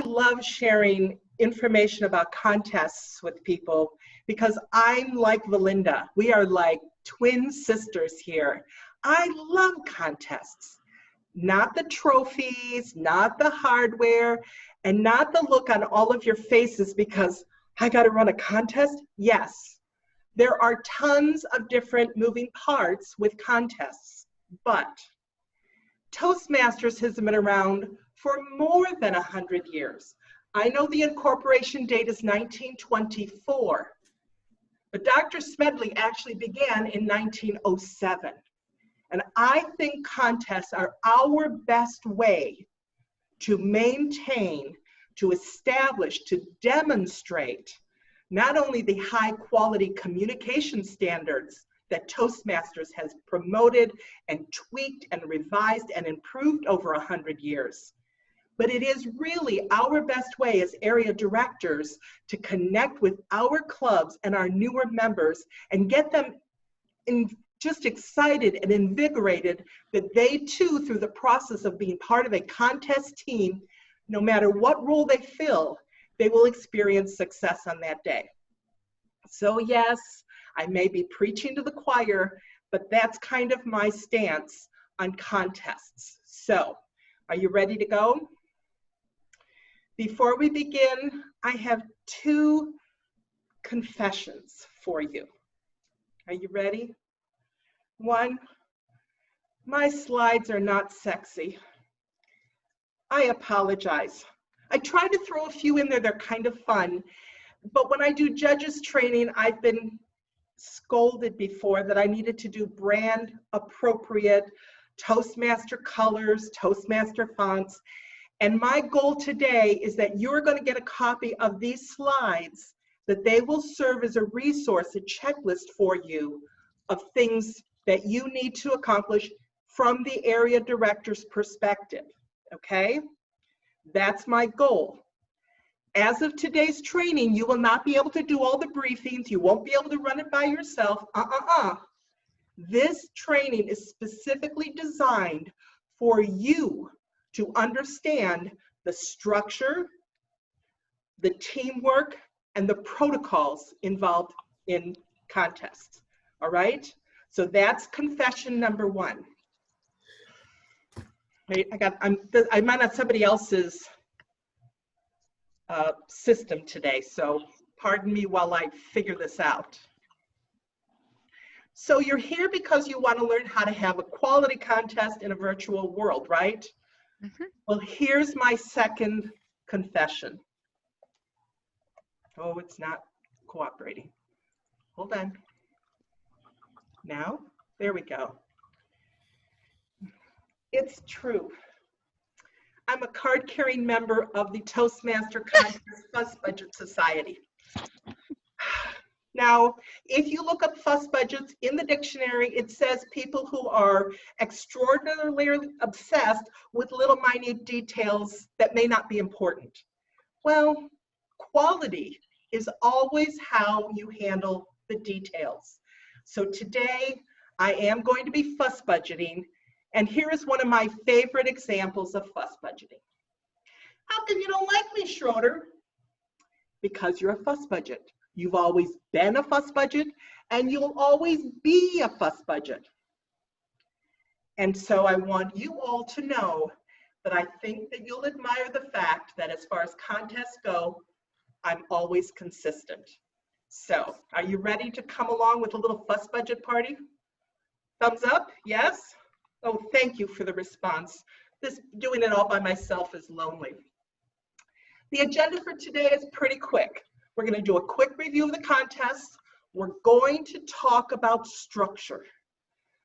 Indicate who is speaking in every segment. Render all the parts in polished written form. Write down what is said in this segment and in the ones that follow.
Speaker 1: love sharing information about contests with people because I'm like Valinda. We are like twin sisters here. I love contests, not the trophies, not the hardware, and not the look on all of your faces because I got to run a contest. Yes, there are tons of different moving parts with contests, but Toastmasters has been around for more than 100 years. I know the incorporation date is 1924, but Dr. Smedley actually began in 1907. And I think contests are our best way to maintain, to establish, to demonstrate not only the high quality communication standards that Toastmasters has promoted and tweaked and revised and improved over 100 years, but it is really our best way as area directors to connect with our clubs and our newer members and get them just excited and invigorated that they too, through the process of being part of a contest team, no matter what role they fill, they will experience success on that day. So yes, I may be preaching to the choir, but that's kind of my stance on contests. So, are you ready to go? Before we begin, I have 2 confessions for you. Are you ready? 1, my slides are not sexy. I apologize. I tried to throw a few in there, they're kind of fun, but when I do judges training, I've been scolded before that I needed to do brand appropriate Toastmaster colors, Toastmaster fonts. And my goal today is that you're going to get a copy of these slides, that they will serve as a resource, a checklist for you of things that you need to accomplish from the area director's perspective, okay? That's my goal. As of today's training, you will not be able to do all the briefings. You won't be able to run it by yourself. This training is specifically designed for you to understand the structure, the teamwork, and the protocols involved in contests, all right? So that's confession number 1. Wait, I'm on somebody else's system today, so pardon me while I figure this out. So you're here because you want to learn how to have a quality contest in a virtual world, right? Mm-hmm. Well, here's my second confession. Oh, it's not cooperating. Hold on. Now, there we go. It's true. I'm a card-carrying member of the Toastmaster Contest Fuss Budget Society. Now, if you look up fuss budgets in the dictionary, it says people who are extraordinarily obsessed with little minute details that may not be important. Well, quality is always how you handle the details. So today, I am going to be fuss budgeting, and here is one of my favorite examples of fuss budgeting. How come you don't like me, Schroeder? Because you're a fuss budget. You've always been a fuss budget, and you'll always be a fuss budget. And so I want you all to know that I think that you'll admire the fact that as far as contests go, I'm always consistent. So, are you ready to come along with a little fuss budget party? Thumbs up, yes? Oh, thank you for the response. Doing it all by myself is lonely. The agenda for today is pretty quick. We're going to do a quick review of the contest. We're going to talk about structure.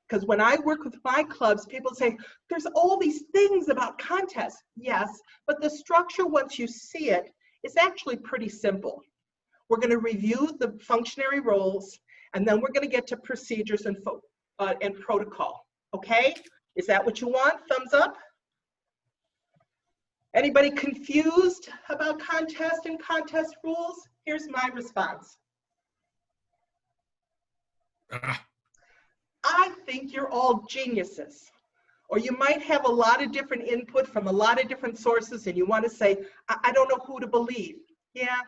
Speaker 1: Because when I work with my clubs, people say, there's all these things about contests. Yes, but the structure, once you see it, is actually pretty simple. We're going to review the functionary roles, and then we're going to get to procedures and protocol. Okay? Is that what you want? Thumbs up? Anybody confused about contest and contest rules? Here's my response. I think you're all geniuses. Or you might have a lot of different input from a lot of different sources and you want to say, I don't know who to believe. Yeah,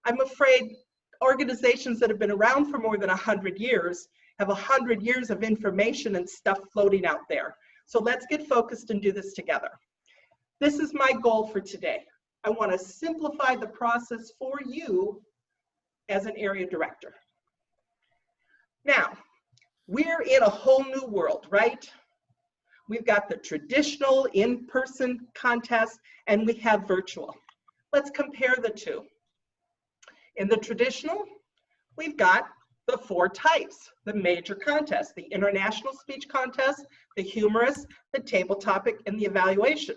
Speaker 1: I'm afraid organizations that have been around for more than 100 years have 100 years of information and stuff floating out there. So let's get focused and do this together. This is my goal for today. I want to simplify the process for you as an area director. Now, we're in a whole new world, right? We've got the traditional in-person contest and we have virtual. Let's compare the two. In the traditional, we've got the 4 types, the major contests, the international speech contest, the humorous, the table topic, and the evaluation.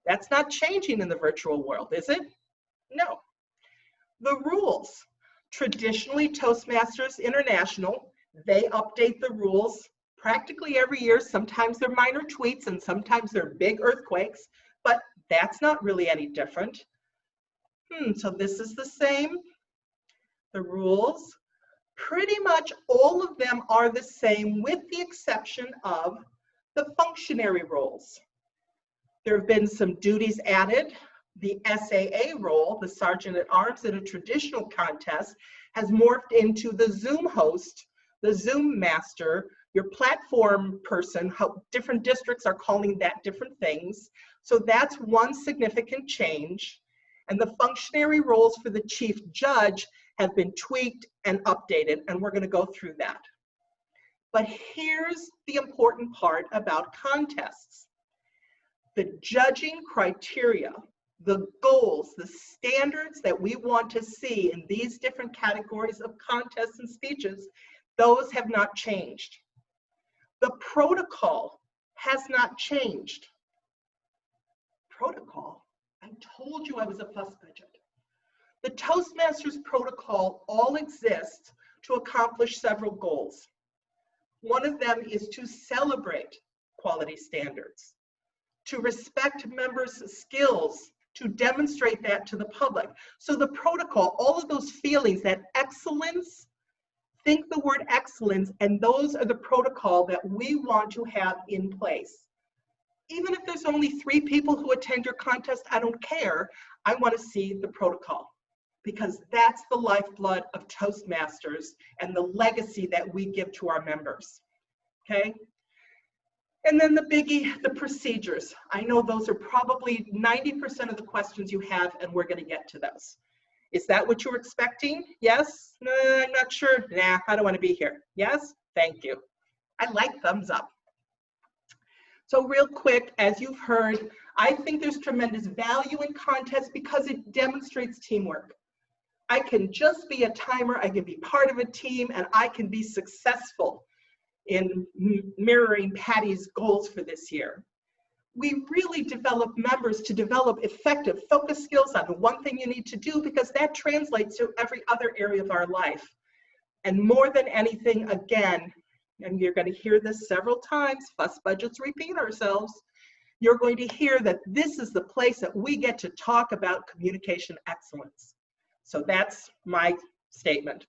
Speaker 1: That's not changing in the virtual world, is it? No. The rules. Traditionally, Toastmasters International, they update the rules practically every year. Sometimes they're minor tweaks and sometimes they're big earthquakes, but that's not really any different. So this is the same. The rules, pretty much all of them are the same with the exception of the functionary roles. There have been some duties added. The SAA role, the Sergeant at Arms in a traditional contest, has morphed into the Zoom host, the Zoom master, your platform person. How different districts are calling that different things. So that's one significant change. And the functionary roles for the chief judge have been tweaked and updated, and we're going to go through that. But here's the important part about contests. The judging criteria, the goals, the standards that we want to see in these different categories of contests and speeches, those have not changed. The protocol has not changed. Protocol? I told you I was a fuss budget. The Toastmasters protocol all exists to accomplish several goals. One of them is to celebrate quality standards, to respect members' skills, to demonstrate that to the public. So the protocol, all of those feelings, that excellence, think the word excellence, and those are the protocol that we want to have in place. Even if there's only 3 people who attend your contest, I don't care. I want to see the protocol because that's the lifeblood of Toastmasters and the legacy that we give to our members, okay? And then the biggie, the procedures. I know those are probably 90% of the questions you have, and we're going to get to those. Is that what you were expecting? Yes? No, I'm not sure. Nah, I don't want to be here. Yes? Thank you. I like thumbs up. So real quick, as you've heard, I think there's tremendous value in contests because it demonstrates teamwork. I can just be a timer, I can be part of a team, and I can be successful in mirroring Patty's goals for this year. We really develop members to develop effective focus skills on the one thing you need to do because that translates to every other area of our life. And more than anything, again, and you're going to hear this several times, fuss budgets repeat ourselves, you're going to hear that this is the place that we get to talk about communication excellence. So that's my statement.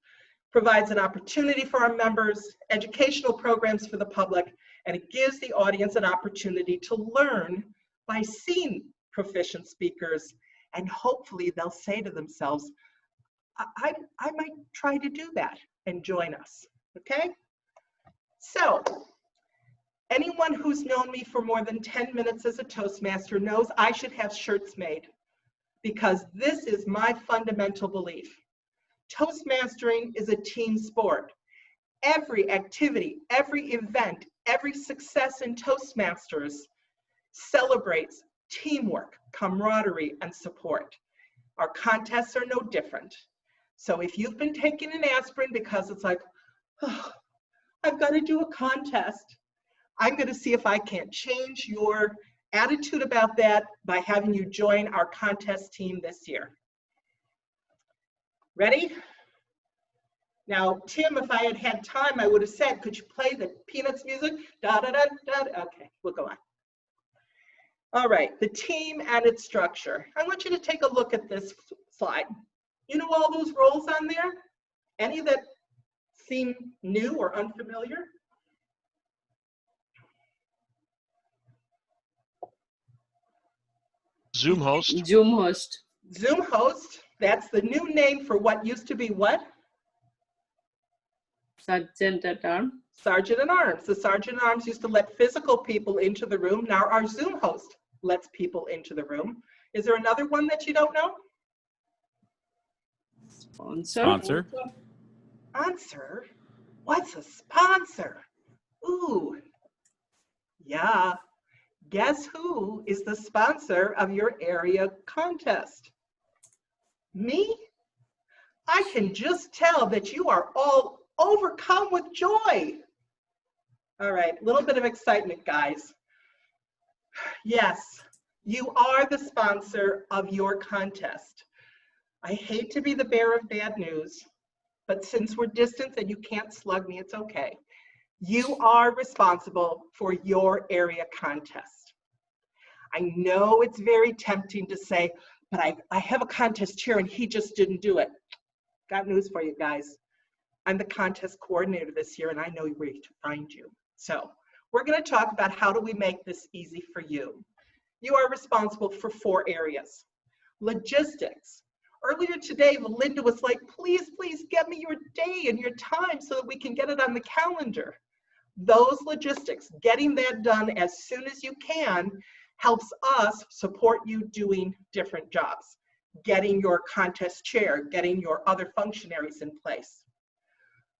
Speaker 1: Provides an opportunity for our members, educational programs for the public, and it gives the audience an opportunity to learn by seeing proficient speakers, and hopefully they'll say to themselves, I might try to do that and join us, okay? So, anyone who's known me for more than 10 minutes as a Toastmaster knows I should have shirts made because this is my fundamental belief. Toastmastering is a team sport. Every activity, every event, every success in Toastmasters celebrates teamwork, camaraderie, and support. Our contests are no different. So if you've been taking an aspirin because it's like, oh, I've got to do a contest, I'm going to see if I can't change your attitude about that by having you join our contest team this year. Ready? Now, Tim, if I had had time, I would have said, could you play the Peanuts music? Da, da, da, da. Okay, we'll go on. All right, the team and its structure. I want you to take a look at this slide. You know all those roles on there? Any that seem new or unfamiliar?
Speaker 2: Zoom host.
Speaker 3: Zoom host.
Speaker 1: Zoom host, that's the new name for what used to be what?
Speaker 3: Sergeant at arms.
Speaker 1: Sergeant at arms. The sergeant at arms used to let physical people into the room. Now our Zoom host lets people into the room. Is there another one that you don't know?
Speaker 3: Sponsor.
Speaker 1: Sponsor? What's a sponsor? Ooh, yeah. Guess who is the sponsor of your area contest? Me? I can just tell that you are all overcome with joy. All right, a little bit of excitement, guys. Yes, you are the sponsor of your contest. I hate to be the bearer of bad news, but since we're distant and you can't slug me, it's okay. You are responsible for your area contest. I know it's very tempting to say, but I have a contest chair and he just didn't do it. Got news for you guys. I'm the contest coordinator this year and I know where to find you. So we're going to talk about how do we make this easy for you. You are responsible for 4 areas. Logistics. Earlier today, Melinda was like, please get me your day and your time so that we can get it on the calendar. Those logistics, getting that done as soon as you can, helps us support you doing different jobs, getting your contest chair, getting your other functionaries in place.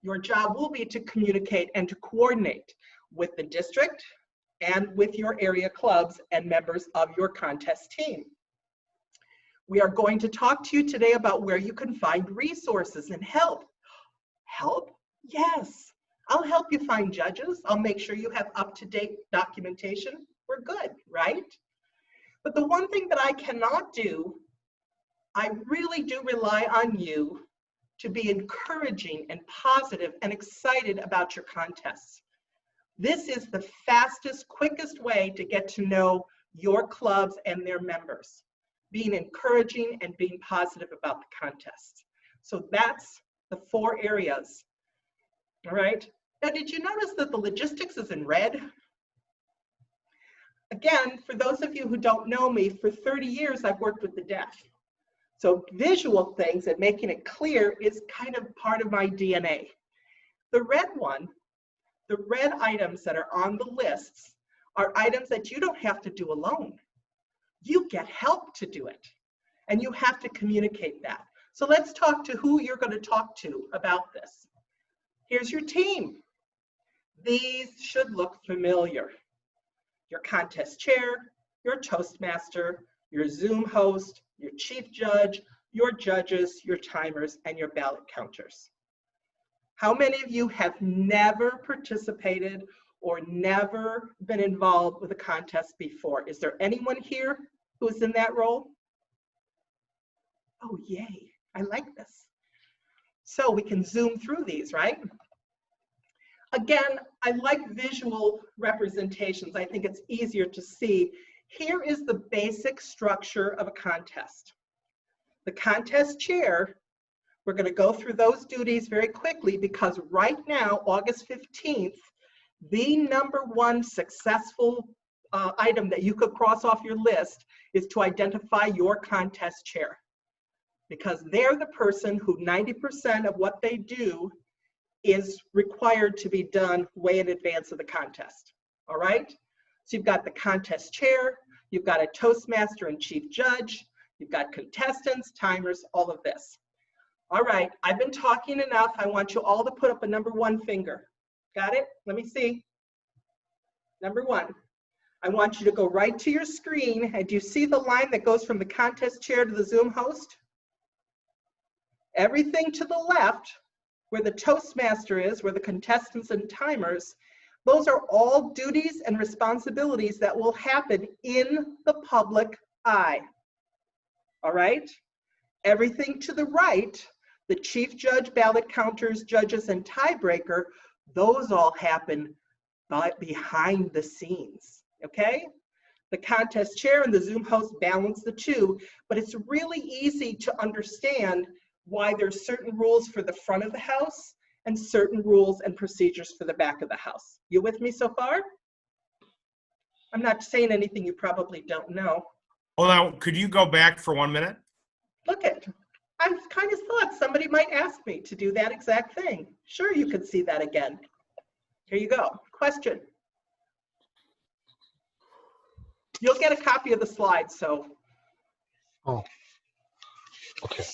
Speaker 1: Your job will be to communicate and to coordinate with the district and with your area clubs and members of your contest team. We are going to talk to you today about where you can find resources and help. Help? Yes. I'll help you find judges. I'll make sure you have up-to-date documentation. We're good, right? But the one thing that I cannot do, I really do rely on you to be encouraging and positive and excited about your contests. This is the fastest, quickest way to get to know your clubs and their members, being encouraging and being positive about the contest. So that's the 4 areas. All right. Now, did you notice that the logistics is in red? Again, for those of you who don't know me, for 30 years, I've worked with the deaf. So visual things and making it clear is kind of part of my DNA. The red one, the red items that are on the lists are items that you don't have to do alone. You get help to do it, and you have to communicate that. So let's talk to who you're going to talk to about this. Here's your team. These should look familiar. Your contest chair, your Toastmaster, your Zoom host, your chief judge, your judges, your timers, and your ballot counters. How many of you have never participated or never been involved with a contest before? Is there anyone here who is in that role? Oh, yay, I like this. So we can zoom through these, right? Again, I like visual representations. I think it's easier to see. Here is the basic structure of a contest. The contest chair, we're going to go through those duties very quickly because right now, August 15th, the #1 successful item that you could cross off your list is to identify your contest chair, because they're the person who 90% of what they do is required to be done way in advance of the contest. All right? So you've got the contest chair, you've got a Toastmaster and chief judge, you've got contestants, timers, all of this. All right, I've been talking enough. I want you all to put up a #1 finger. Got it? Let me see. #1. I want you to go right to your screen, and do you see the line that goes from the contest chair to the Zoom host? Everything to the left, where the Toastmaster is, where the contestants and timers, those are all duties and responsibilities that will happen in the public eye. All right? Everything to the right, the chief judge, ballot counters, judges, and tiebreaker, those all happen behind the scenes, okay? The contest chair and the Zoom host balance the two, but it's really easy to understand why there's certain rules for the front of the house and certain rules and procedures for the back of the house. You with me so far? I'm not saying anything you probably don't know.
Speaker 2: Hold on, could you go back for 1 minute?
Speaker 1: Look at, I kind of thought somebody might ask me to do that exact thing. Sure, you can see that again. Here you go. Question. You'll get a copy of the slides, so.
Speaker 4: Oh, okay.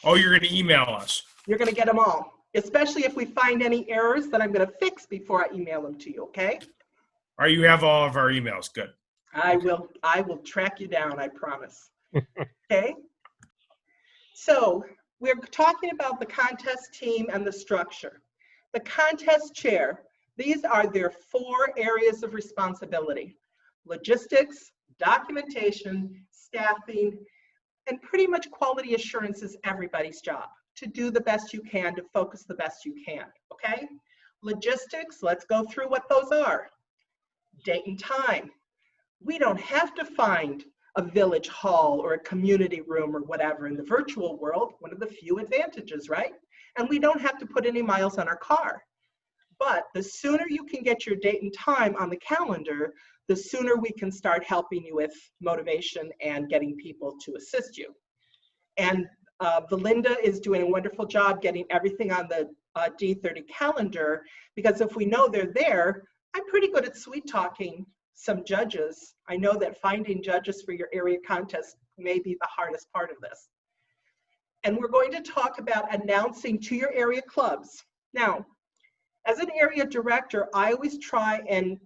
Speaker 2: Oh, you're going to email us.
Speaker 1: You're going to get them all, especially if we find any errors that I'm going to fix before I email them to you, okay?
Speaker 2: Or you have all of our emails. Good.
Speaker 1: I will track you down, I promise. Okay? So we're talking about the contest team and the structure. The contest chair, these are their 4 areas of responsibility: logistics, documentation, staffing, and pretty much quality assurance is everybody's job, to do the best you can, to focus the best you can, okay? Logistics, let's go through what those are. Date and time. We don't have to find a village hall or a community room or whatever in the virtual world, one of the few advantages, right? And we don't have to put any miles on our car. But the sooner you can get your date and time on the calendar, the sooner we can start helping you with motivation and getting people to assist you. And Belinda is doing a wonderful job getting everything on the D30 calendar, because if we know they're there, I'm pretty good at sweet talking some judges. I know that finding judges for your area contest may be the hardest part of this. And we're going to talk about announcing to your area clubs. Now, as an area director, I always try and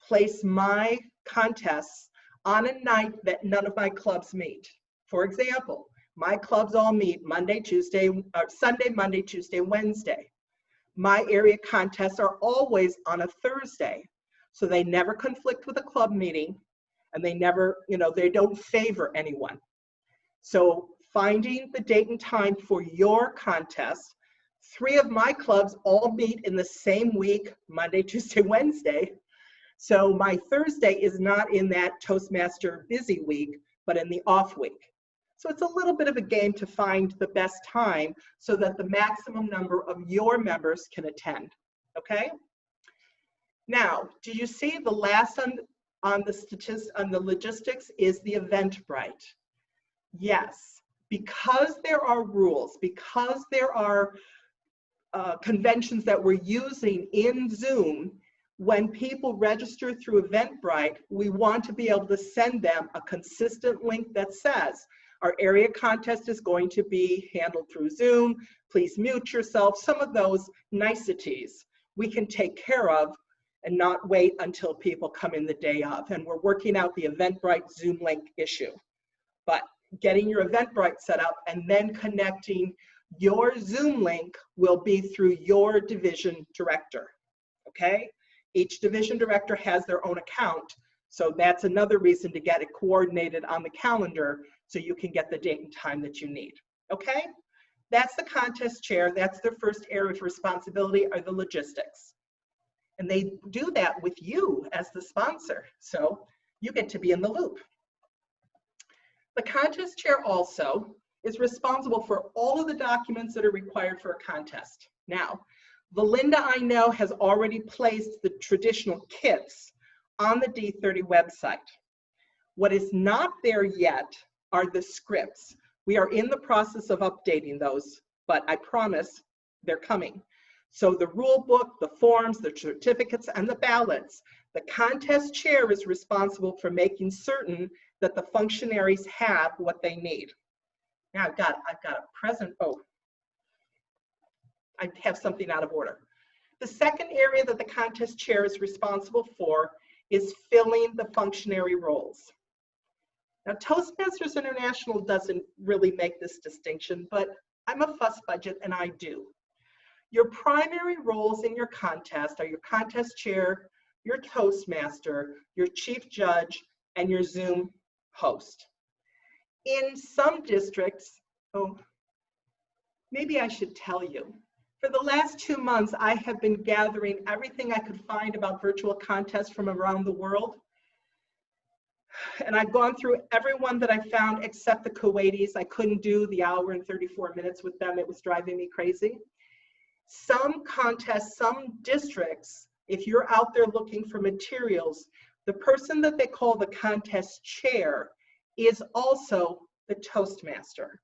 Speaker 1: place my contests on a night that none of my clubs meet. For example, my clubs all meet Monday, Tuesday, Sunday, Monday, Tuesday, Wednesday. My area contests are always on a Thursday, so they never conflict with a club meeting, and they never, they don't favor anyone. So finding the date and time for your contest, 3 of my clubs all meet in the same week, Monday, Tuesday, Wednesday. So my Thursday is not in that Toastmaster busy week, but in the off week. So it's a little bit of a game to find the best time so that the maximum number of your members can attend, okay? Now, do you see the last on the logistics is the Eventbrite? Yes, because there are rules, because there are conventions that we're using in Zoom, when people register through Eventbrite, we want to be able to send them a consistent link that says, our area contest is going to be handled through Zoom. Please mute yourself. Some of those niceties we can take care of and not wait until people come in the day of. And we're working out the Eventbrite Zoom link issue. But getting your Eventbrite set up and then connecting your Zoom link will be through your division director, okay? Each division director has their own account, so that's another reason to get it coordinated on the calendar so you can get the date and time that you need, okay? That's the contest chair. That's their first area of responsibility, are the logistics. And they do that with you as the sponsor, so you get to be in the loop. The contest chair also is responsible for all of the documents that are required for a contest. Now, Belinda, I know, has already placed the traditional kits on the D30 website. What is not there yet are the scripts. We are in the process of updating those, but I promise they're coming. So the rule book, the forms, the certificates, and the ballots, the contest chair is responsible for making certain that the functionaries have what they need. Now I've got a present, I have something out of order. The second area that the contest chair is responsible for is filling the functionary roles. Now, Toastmasters International doesn't really make this distinction, but I'm a fuss budget and I do. Your primary roles in your contest are your contest chair, your Toastmaster, your chief judge, and your Zoom host. In some districts, maybe I should tell you, for the last 2 months, I have been gathering everything I could find about virtual contests from around the world. And I've gone through everyone that I found except the Kuwaitis. I couldn't do the hour and 34 minutes with them. It was driving me crazy. Some contests, some districts, if you're out there looking for materials, the person that they call the contest chair is also the Toastmaster.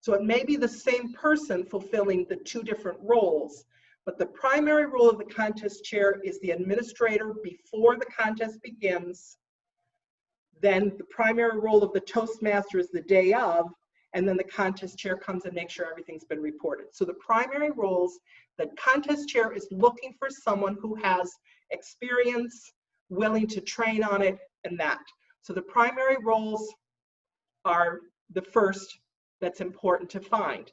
Speaker 1: So it may be the same person fulfilling the two different roles, but the primary role of the contest chair is the administrator before the contest begins. Then the primary role of the Toastmaster is the day of, and then the contest chair comes and makes sure everything's been reported. So the primary roles, the contest chair is looking for someone who has experience, willing to train on it, and that. So the primary roles are the first that's important to find.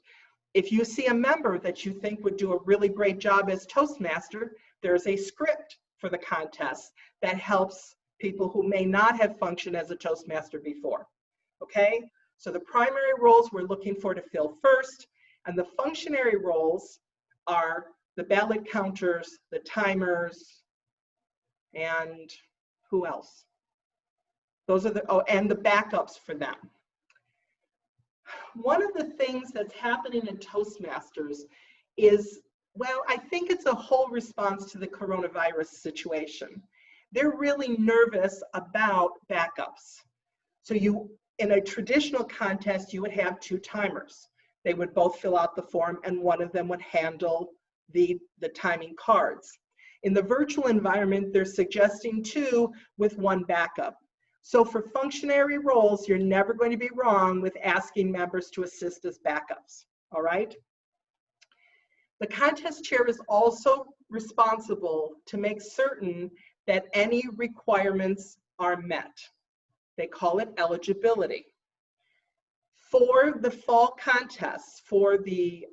Speaker 1: If you see a member that you think would do a really great job as Toastmaster, there's a script for the contest that helps people who may not have functioned as a Toastmaster before, okay? So the primary roles we're looking for to fill first, and the functionary roles are the ballot counters, the timers, and who else? Those are the, oh, and the backups for them. One of the things that's happening in Toastmasters is, well, I think it's a whole response to the coronavirus situation. They're really nervous about backups. So in a traditional contest, you would have two timers. They would both fill out the form and one of them would handle the timing cards. In the virtual environment, they're suggesting two with one backup. So for functionary roles, you're never going to be wrong with asking members to assist as backups, all right? The contest chair is also responsible to make certain that any requirements are met. They call it eligibility. For the fall contests, for the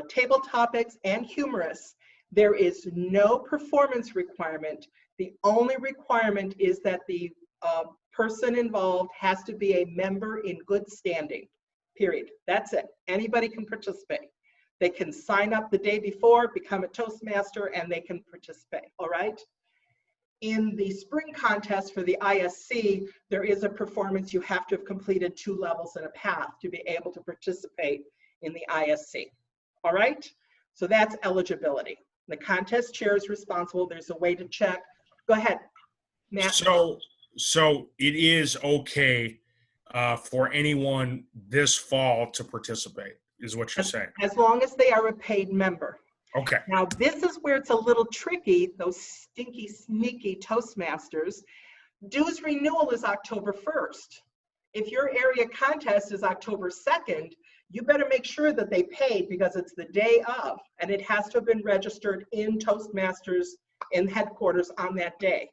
Speaker 1: table topics and humorous, there is no performance requirement. The only requirement is that the person involved has to be a member in good standing, period. That's it. Anybody can participate. They can sign up the day before, become a Toastmaster, and they can participate, all right? In the spring contest for the ISC, there is a performance. You have to have completed 2 levels and a path to be able to participate in the ISC, all right? So that's eligibility. The contest chair is responsible. There's a way to check. Go ahead, Matt.
Speaker 2: So it is okay for anyone this fall to participate, is what you're saying.
Speaker 1: As long as they are a paid member.
Speaker 2: Okay.
Speaker 1: Now, this is where it's a little tricky, those stinky, sneaky Toastmasters. Dues renewal is October 1st. If your area contest is October 2nd, you better make sure that they paid because it's the day of, and it has to have been registered in Toastmasters in headquarters on that day.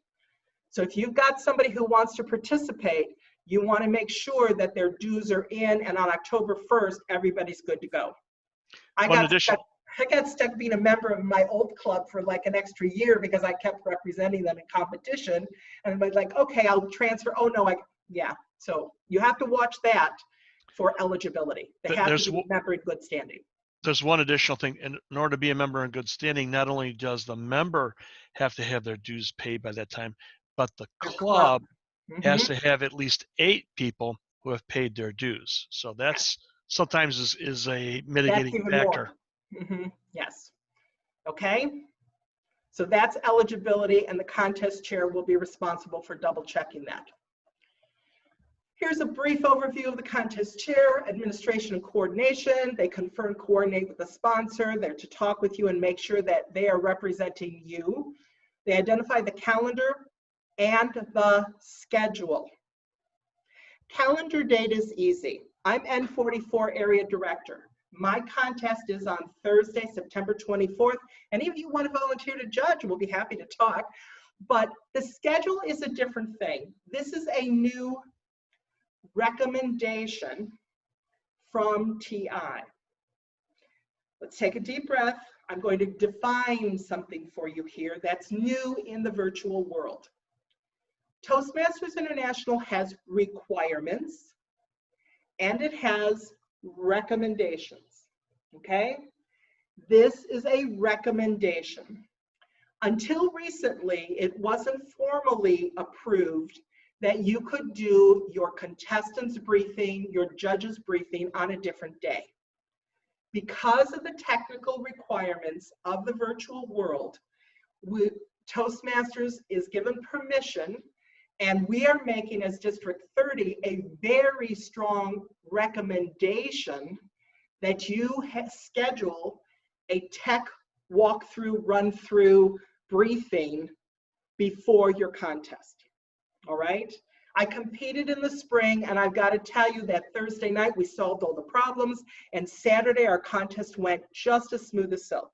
Speaker 1: So if you've got somebody who wants to participate, you want to make sure that their dues are in, and on October 1st, everybody's good to go. I got stuck being a member of my old club for like an extra year because I kept representing them in competition. And I'm like, okay, I'll transfer. Oh no, yeah. So you have to watch that for eligibility. They have to be a member in good standing.
Speaker 5: There's one additional thing. In order to be a member in good standing, not only does the member have to have their dues paid by that time, but the club has to have at least 8 people who have paid their dues. So that's sometimes is a mitigating factor.
Speaker 1: Yes. Okay. So that's eligibility, and the contest chair will be responsible for double checking that. Here's a brief overview of the contest chair: administration and coordination. They confer and coordinate with the sponsor. They're to talk with you and make sure that they are representing you. They identify the calendar and the schedule. Calendar date is easy. I'm N44 area director. My contest is on Thursday, September 24th. Any of you want to volunteer to judge, we'll be happy to talk. But the schedule is a different thing. This is a new recommendation from TI. Let's take a deep breath. I'm going to define something for you here that's new in the virtual world. Toastmasters International has requirements and it has recommendations, okay? This is a recommendation. Until recently, it wasn't formally approved that you could do your contestants briefing, your judges briefing on a different day. Because of the technical requirements of the virtual world, Toastmasters is given permission, And we are making, as District 30, a very strong recommendation that you schedule a tech walkthrough, run-through briefing before your contest, all right? I competed in the spring, and I've got to tell you that Thursday night we solved all the problems, and Saturday our contest went just as smooth as silk.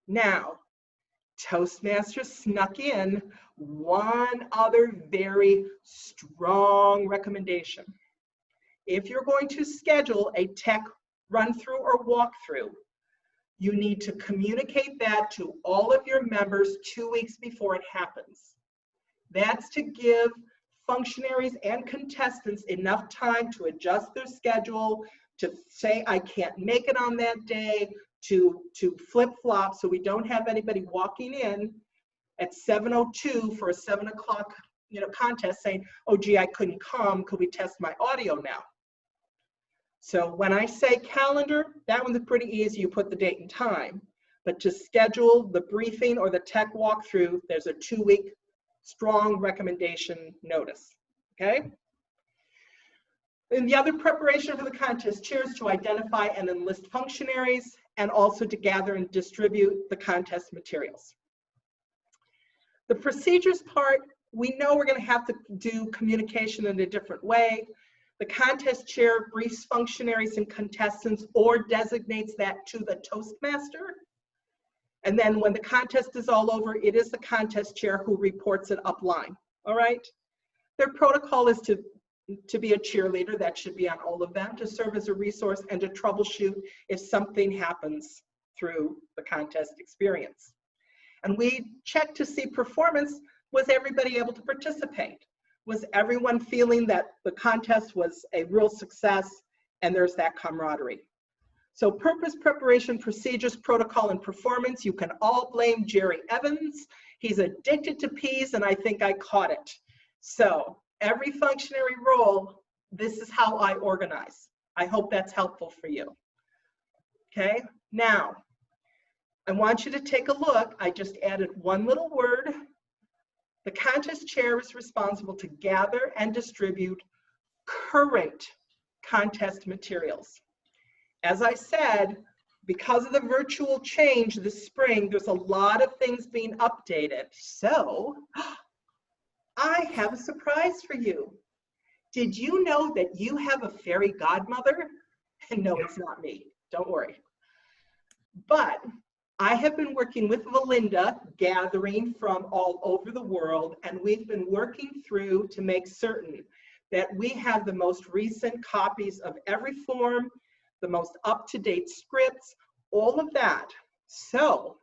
Speaker 1: Now, Toastmasters snuck in one other very strong recommendation. If you're going to schedule a tech run-through or walkthrough, you need to communicate that to all of your members 2 weeks before it happens. That's to give functionaries and contestants enough time to adjust their schedule, to say, I can't make it on that day, to flip-flop so we don't have anybody walking in at 7:02 for a 7 o'clock contest saying, oh gee, I couldn't come, could we test my audio now? So when I say calendar, that one's pretty easy, you put the date and time. But to schedule the briefing or the tech walkthrough, there's a 2-week strong recommendation notice, okay? And the other preparation for the contest chair is to identify and enlist functionaries, and also to gather and distribute the contest materials. The procedures part, we know we're going to have to do communication in a different way. The contest chair briefs functionaries and contestants or designates that to the Toastmaster. And then when the contest is all over, it is the contest chair who reports it upline, all right? Their protocol is to be a cheerleader, that should be on all of them, to serve as a resource and to troubleshoot if something happens through the contest experience. And we check to see performance. Was everybody able to participate? Was everyone feeling that the contest was a real success and there's that camaraderie? So purpose, preparation, procedures, protocol, and performance, you can all blame Jerry Evans. He's addicted to peas and I think I caught it. So every functionary role, this is how I organize. I hope that's helpful for you. Okay, now, I want you to take a look. I just added one little word. The contest chair is responsible to gather and distribute current contest materials. As I said, because of the virtual change this spring, there's a lot of things being updated. So, I have a surprise for you. Did you know that you have a fairy godmother? No, it's not me. Don't worry. But I have been working with Valinda, gathering from all over the world, and we've been working through to make certain that we have the most recent copies of every form, the most up-to-date scripts, all of that. So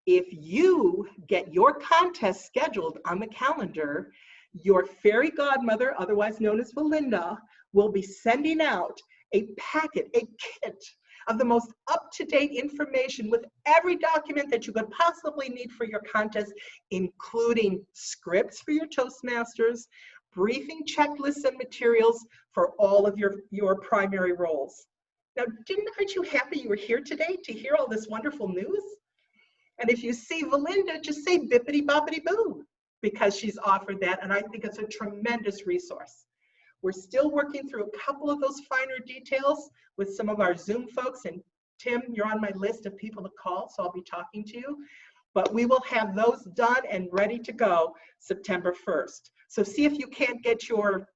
Speaker 1: if you get your contest scheduled on the calendar, your fairy godmother, otherwise known as Valinda, will be sending out a packet, a kit of the most up-to-date information with every document that you could possibly need for your contest, including scripts for your Toastmasters, briefing checklists and materials for all of your primary roles. Now, aren't you happy you were here today to hear all this wonderful news? And if you see Valinda, just say bippity boppity boo, because she's offered that, and I think it's a tremendous resource. We're still working through a couple of those finer details with some of our Zoom folks, and Tim, you're on my list of people to call, so I'll be talking to you. But we will have those done and ready to go September 1st. So see if you can't get your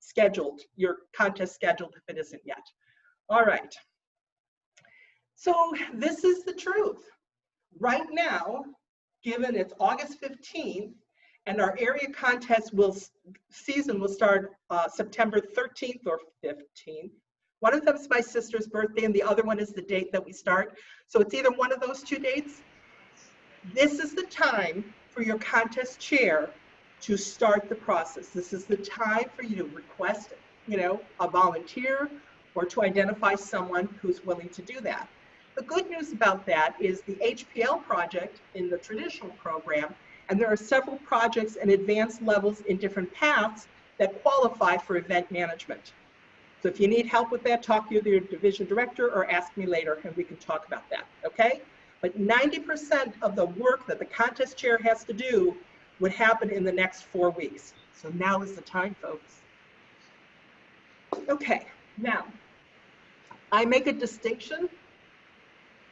Speaker 1: contest scheduled if it isn't yet. All right. So this is the truth. Right now, given it's August 15th, and our area contest season will start September 13th or 15th. One of them is my sister's birthday and the other one is the date that we start. So it's either one of those two dates. This is the time for your contest chair to start the process. This is the time for you to request, a volunteer or to identify someone who's willing to do that. The good news about that is the HPL project in the traditional program, and there are several projects and advanced levels in different paths that qualify for event management. So if you need help with that, talk to your division director or ask me later and we can talk about that, okay? But 90% of the work that the contest chair has to do would happen in the next 4 weeks. So now is the time, folks. Okay, now, I make a distinction,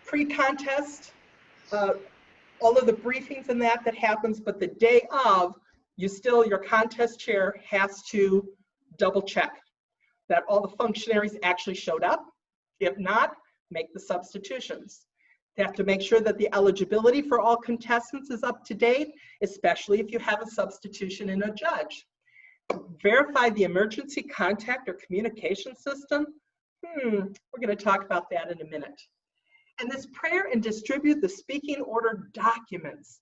Speaker 1: pre-contest, all of the briefings and that happens, but the day of, your contest chair has to double check that all the functionaries actually showed up. If not, make the substitutions. They have to make sure that the eligibility for all contestants is up to date, especially if you have a substitution in a judge. Verify the emergency contact or communication system. We're going to talk about that in a minute. And this prepare and distribute the speaking order documents.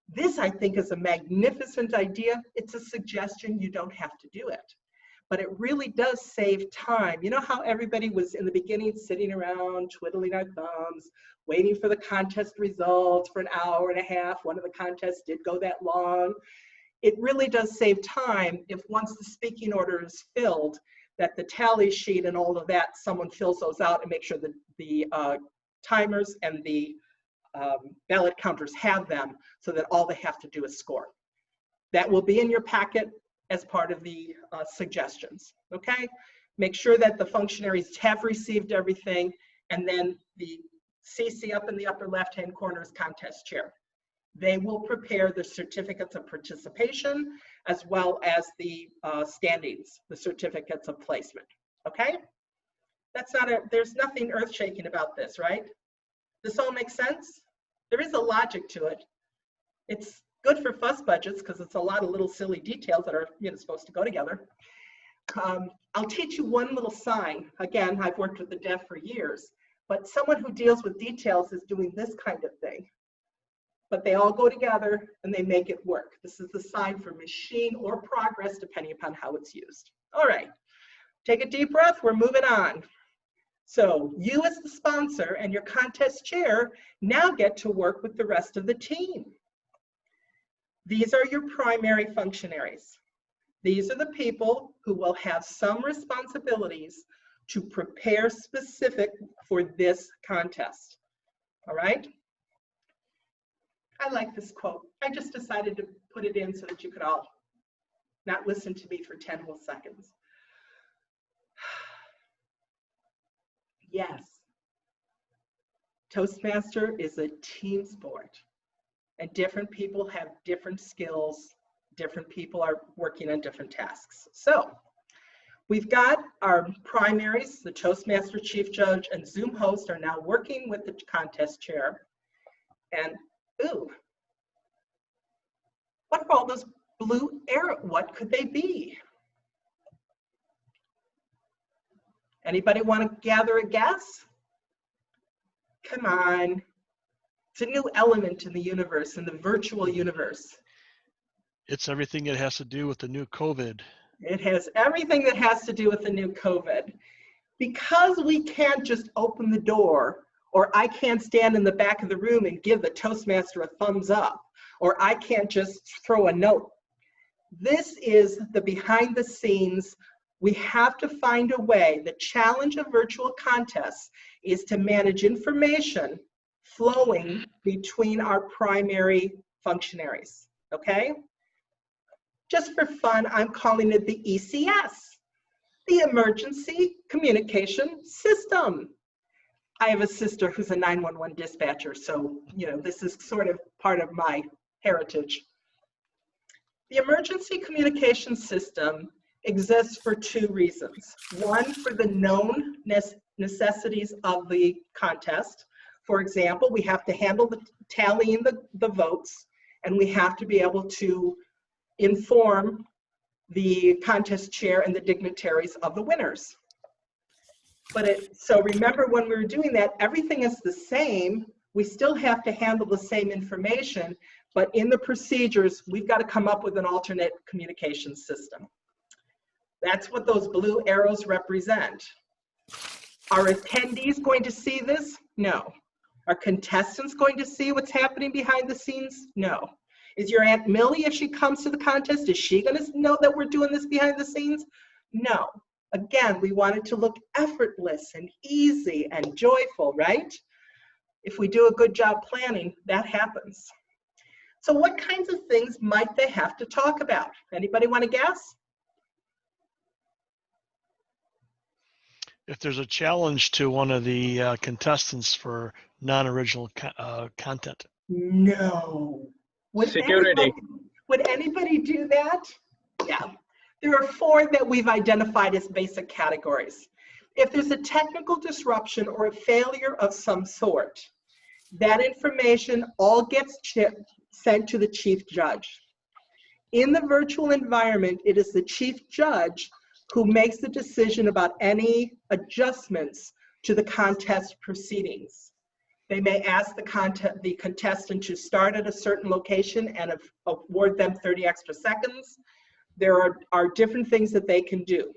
Speaker 1: This, I think, is a magnificent idea. It's a suggestion. You don't have to do it. But it really does save time. You know how everybody was in the beginning sitting around twiddling our thumbs, waiting for the contest results for an hour and a half. One of the contests did go that long. It really does save time if once the speaking order is filled, that the tally sheet and all of that, someone fills those out and makes sure that the timers and the ballot counters have them so that all they have to do is score. That will be in your packet as part of the suggestions, okay? Make sure that the functionaries have received everything, and then the CC up in the upper left-hand corner is contest chair. They will prepare the certificates of participation as well as the standings, the certificates of placement, okay? There's nothing earth-shaking about this, right? This all makes sense? There is a logic to it. It's good for fuss budgets because it's a lot of little silly details that are supposed to go together. I'll teach you one little sign. Again, I've worked with the deaf for years, but someone who deals with details is doing this kind of thing. But they all go together and they make it work. This is the sign for machine or progress, depending upon how it's used. All right, take a deep breath, we're moving on. So you as the sponsor and your contest chair now get to work with the rest of the team. These are your primary functionaries. These are the people who will have some responsibilities to prepare specific for this contest. All right? I like this quote. I just decided to put it in so that you could all not listen to me for 10 whole seconds. Yes, Toastmaster is a team sport, and different people have different skills. Different people are working on different tasks. So we've got our primaries, the Toastmaster, Chief Judge, and Zoom host are now working with the contest chair. And ooh, what are all those blue arrows? What could they be? Anybody want to gather a guess? Come on. It's a new element in the universe, in the virtual universe.
Speaker 5: It's everything that has to do with the new COVID.
Speaker 1: It has everything that has to do with the new COVID. Because we can't just open the door, or I can't stand in the back of the room and give the Toastmaster a thumbs up, or I can't just throw a note. This is the behind the scenes. We have to find a way. The challenge of virtual contests is to manage information flowing between our primary functionaries, okay? Just for fun, I'm calling it the ECS, the Emergency Communication System. I have a sister who's a 911 dispatcher, so this is sort of part of my heritage. The Emergency Communication System exists for two reasons. One, for the known necessities of the contest. For example, we have to handle the tallying the votes, and we have to be able to inform the contest chair and the dignitaries of the winners. So remember, when we were doing that, everything is the same. We still have to handle the same information, but in the procedures, we've got to come up with an alternate communication system. That's what those blue arrows represent. Are attendees going to see this? No. Are contestants going to see what's happening behind the scenes? No. Is your Aunt Millie, if she comes to the contest, is she going to know that we're doing this behind the scenes? No. Again, we want it to look effortless and easy and joyful, right? If we do a good job planning, that happens. So what kinds of things might they have to talk about? Anybody want to guess?
Speaker 5: If there's a challenge to one of the contestants for non-original content.
Speaker 1: No.
Speaker 6: Security.
Speaker 1: Would anybody do that? Yeah. There are 4 that we've identified as basic categories. If there's a technical disruption or a failure of some sort, that information all gets sent to the chief judge. In the virtual environment, it is the chief judge who makes the decision about any adjustments to the contest proceedings. They may ask the contestant to start at a certain location and award them 30 extra seconds. There are different things that they can do.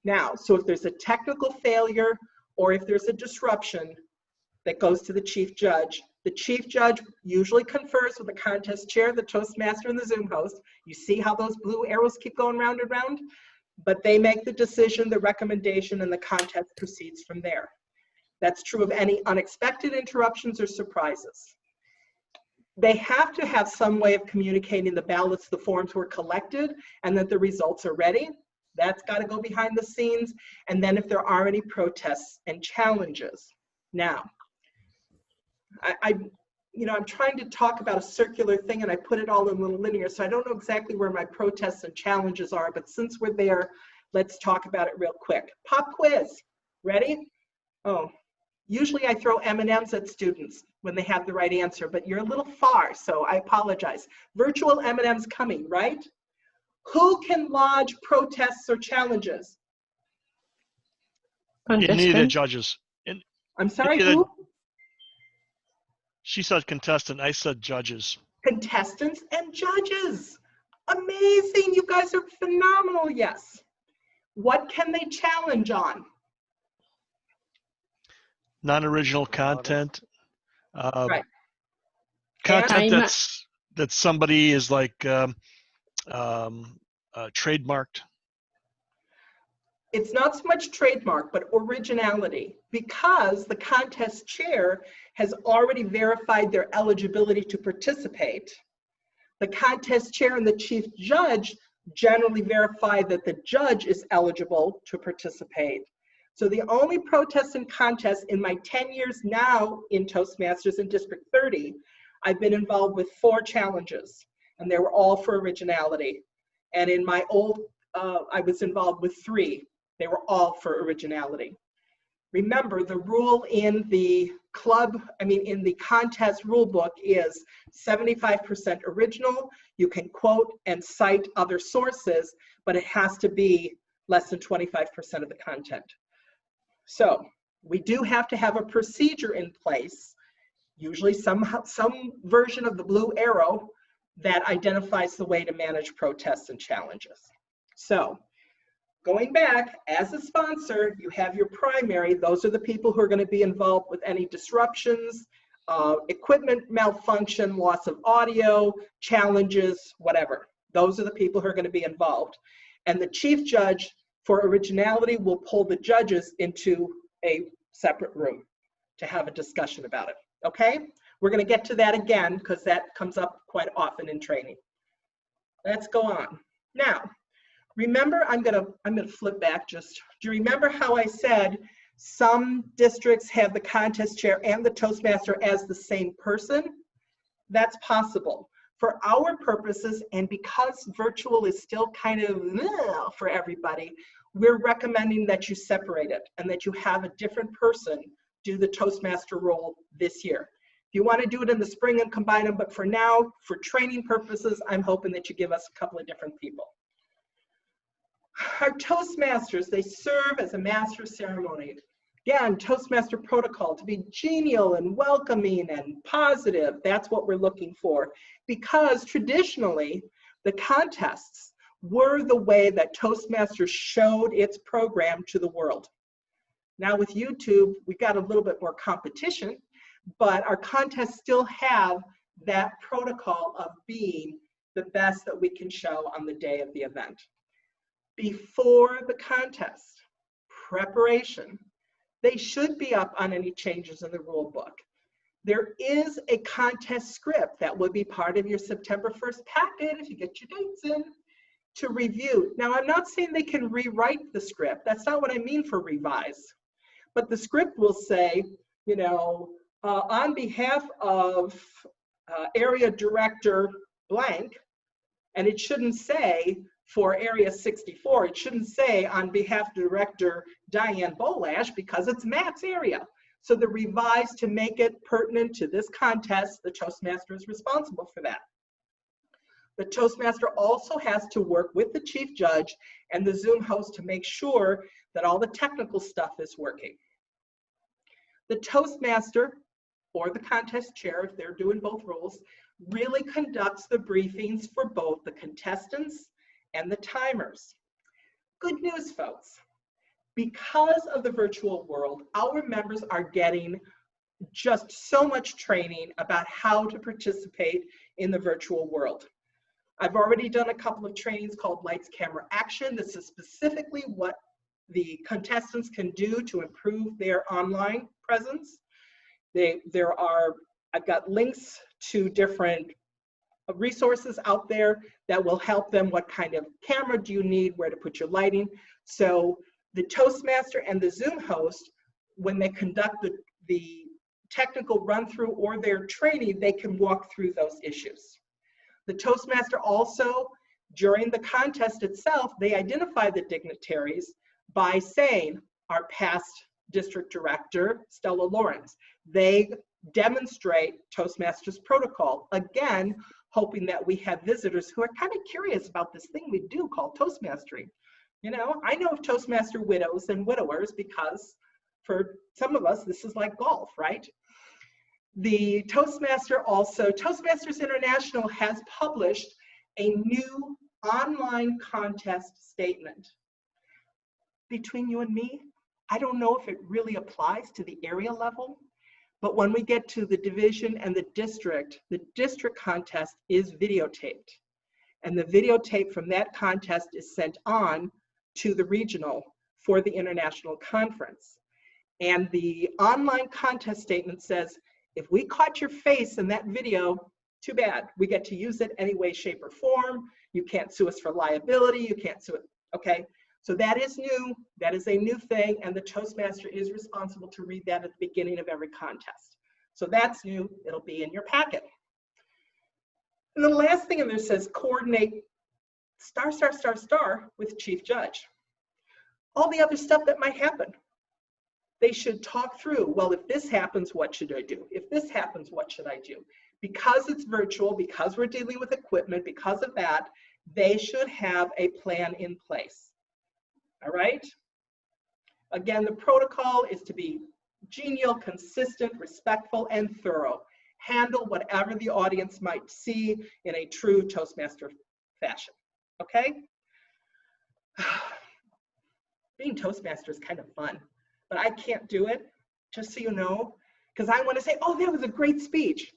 Speaker 1: Now, so if there's a technical failure or if there's a disruption that goes to the chief judge usually confers with the contest chair, the Toastmaster, and the Zoom host. You see how those blue arrows keep going round and round? But they make the decision, the recommendation, and the contest proceeds from there. That's true of any unexpected interruptions or surprises. They have to have some way of communicating the ballots, the forms were collected, and that the results are ready. That's got to go behind the scenes. And then if there are any protests and challenges. Now, I'm trying to talk about a circular thing and I put it all in little linear, so I don't know exactly where my protests and challenges are, but since we're there, let's talk about it real quick. Pop quiz, ready? Oh, usually I throw M&Ms at students when they have the right answer, but you're a little far, so I apologize. Virtual M&Ms coming, right? Who can lodge protests or challenges?
Speaker 5: Any of the
Speaker 3: Contestant.
Speaker 5: judges.
Speaker 1: I'm sorry,
Speaker 5: Any of the-
Speaker 1: who?
Speaker 5: She said contestant, I said judges.
Speaker 1: Contestants and judges. Amazing, you guys are phenomenal, yes. What can they challenge on?
Speaker 5: Non-original content.
Speaker 1: Right.
Speaker 5: Content
Speaker 3: And-
Speaker 5: that somebody is like trademarked.
Speaker 1: It's not so much trademark, but originality, because the contest chair has already verified their eligibility to participate. The contest chair and the chief judge generally verify that the judge is eligible to participate. So the only protests and contests in my 10 years now in Toastmasters in District 30, I've been involved with 4 challenges, and they were all for originality. And in my old, I was involved with 3. They were all for originality. Remember, the rule in the in the contest rule book is 75% original. You can quote and cite other sources, but it has to be less than 25% of the content. So we do have to have a procedure in place, usually some version of the blue arrow that identifies the way to manage protests and challenges. So going back, as a sponsor, you have your primary. Those are the people who are going to be involved with any disruptions, equipment malfunction, loss of audio, challenges, whatever. Those are the people who are going to be involved. And the chief judge for originality will pull the judges into a separate room to have a discussion about it. Okay? We're going to get to that again because that comes up quite often in training. Let's go on. Now, remember, I'm gonna flip back just. Do you remember how I said some districts have the contest chair and the Toastmaster as the same person? That's possible. For our purposes, and because virtual is still kind of for everybody, we're recommending that you separate it and that you have a different person do the Toastmaster role this year. If you want to do it in the spring and combine them, but for now, for training purposes, I'm hoping that you give us a couple of different people. Our Toastmasters, they serve as a master of ceremony. Again, Toastmaster protocol to be genial and welcoming and positive. That's what we're looking for, because traditionally the contests were the way that Toastmasters showed its program to the world. Now with YouTube, we've got a little bit more competition, but our contests still have that protocol of being the best that we can show on the day of the event. Before the contest, preparation, they should be up on any changes in the rule book. There is a contest script that will be part of your September 1st packet if you get your dates in to review. Now, I'm not saying they can rewrite the script. That's not what I mean for revise. But the script will say, you know, on behalf of area director blank, and it shouldn't say for area 64, it shouldn't say on behalf of director Diane Bolash because it's Matt's area. So the revise to make it pertinent to this contest, the Toastmaster is responsible for that. The Toastmaster also has to work with the chief judge and the Zoom host to make sure that all the technical stuff is working. The Toastmaster or the contest chair, if they're doing both roles, really conducts the briefings for both the contestants and the timers. Good news, folks. Because of the virtual world, our members are getting just so much training about how to participate in the virtual world. I've already done a couple of trainings called Lights, Camera, Action. This is specifically what the contestants can do to improve their online presence. I've got links to different resources out there that will help them. What kind of camera do you need? Where to put your lighting? So the Toastmaster and the Zoom host, when they conduct the technical run through or their training, they can walk through those issues. The Toastmaster also, during the contest itself, they identify the dignitaries by saying our past district director, Stella Lawrence. They demonstrate Toastmasters protocol, again, hoping that we have visitors who are kind of curious about this thing we do called Toastmastering. You know, I know of Toastmaster widows and widowers because for some of us, this is like golf, right? The Toastmaster also, Toastmasters International has published a new online contest statement. Between you and me, I don't know if it really applies to the area level, but when we get to the division and the district contest is videotaped. And the videotape from that contest is sent on to the regional for the international conference. And the online contest statement says, if we caught your face in that video, too bad. We get to use it any way, shape, or form. You can't sue us for liability. You can't sue it, okay? So that is new. That is a new thing, and the Toastmaster is responsible to read that at the beginning of every contest. So that's new. It'll be in your packet. And the last thing in there says coordinate *** with chief judge. All the other stuff that might happen. They should talk through, well, if this happens, what should I do? If this happens, what should I do? Because it's virtual, because we're dealing with equipment, because of that, they should have a plan in place. All right? Again, the protocol is to be genial, consistent, respectful, and thorough. Handle whatever the audience might see in a true Toastmaster fashion. Okay? Being Toastmaster is kind of fun, but I can't do it, just so you know, because I want to say, oh, that was a great speech.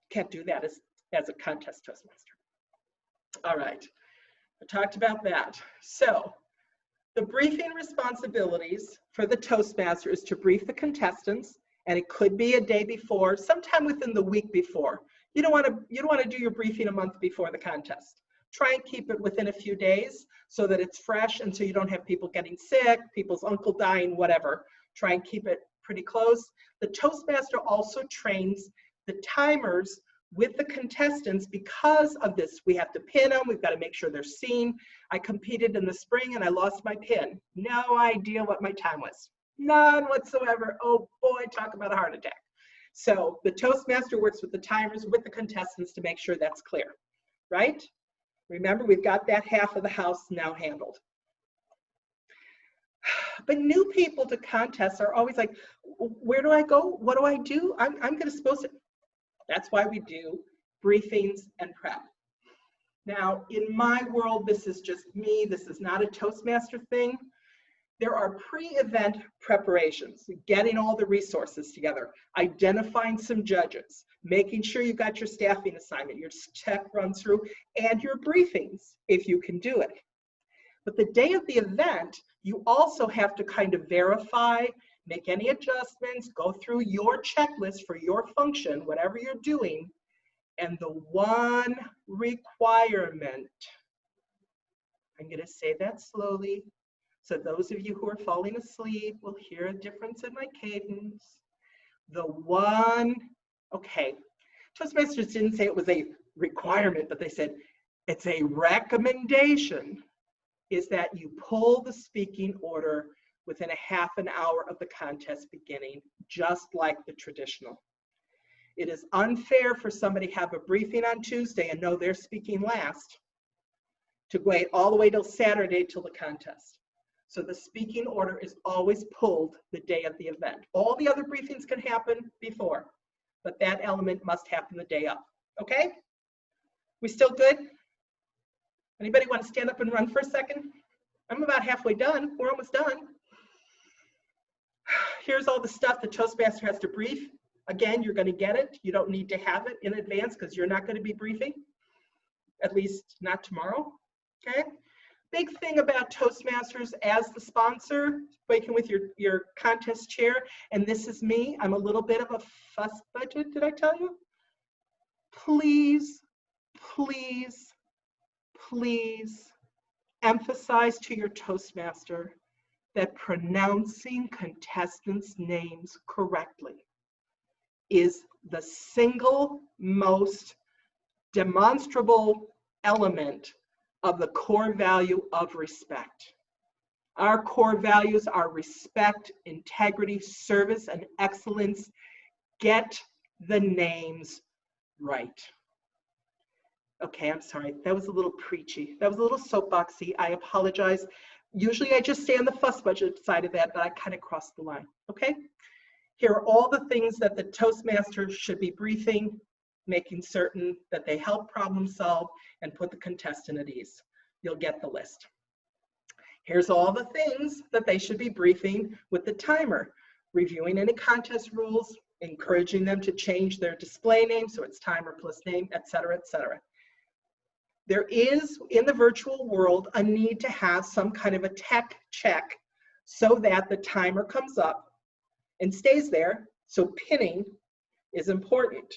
Speaker 1: Can't do that as a contest Toastmaster. All right, I talked about that. So the briefing responsibilities for the Toastmaster is to brief the contestants, and it could be a day before, sometime within the week before. You don't want to do your briefing a month before the contest. Try and keep it within a few days so that it's fresh and so you don't have people getting sick, people's uncle dying, whatever. Try and keep it pretty close. The Toastmaster also trains the timers with the contestants. Because of this, we have to pin them. We've got to make sure they're seen. I competed in the spring and I lost my pin. No idea what my time was. None whatsoever. Oh boy, talk about a heart attack. So the Toastmaster works with the timers, with the contestants to make sure that's clear, right? Remember, we've got that half of the house now handled. But new people to contests are always like, where do I go? What do I do? I'm going to supposed to. That's why we do briefings and prep. Now, in my world, this is just me. This is not a Toastmaster thing. There are pre-event preparations, getting all the resources together, identifying some judges, making sure you got your staffing assignment, your tech run through, and your briefings, if you can do it. But the day of the event, you also have to kind of verify make any adjustments, go through your checklist for your function, whatever you're doing. And the one requirement, I'm going to say that slowly, so those of you who are falling asleep will hear a difference in my cadence. The one, okay, Toastmasters didn't say it was a requirement, but they said it's a recommendation, is that you pull the speaking order within a half an hour of the contest beginning, just like the traditional. It is unfair for somebody to have a briefing on Tuesday and know they're speaking last to wait all the way till Saturday till the contest. So the speaking order is always pulled the day of the event. All the other briefings can happen before, but that element must happen the day of. Okay? We still good? Anybody want to stand up and run for a second? I'm about halfway done. We're almost done. Here's all the stuff the Toastmaster has to brief. Again, you're going to get it. You don't need to have it in advance because you're not going to be briefing, at least not tomorrow. Okay? Big thing about Toastmasters as the sponsor, speaking with your contest chair, and this is me. I'm a little bit of a fuss budget, did I tell you? Please, please, please emphasize to your Toastmaster that pronouncing contestants' names correctly is the single most demonstrable element of the core value of respect. Our core values are respect, integrity, service, and excellence. Get the names right. Okay, I'm sorry. That was a little preachy. That was a little soapboxy. I apologize. Usually I just stay on the fuss budget side of that, but I kind of crossed the line. Okay? Here are all the things that the Toastmasters should be briefing, making certain that they help problem solve and put the contestant at ease. You'll get the list. Here's all the things that they should be briefing with the timer, reviewing any contest rules, encouraging them to change their display name so it's timer plus name, etc., etc. There is, in the virtual world, a need to have some kind of a tech check so that the timer comes up and stays there. So pinning is important.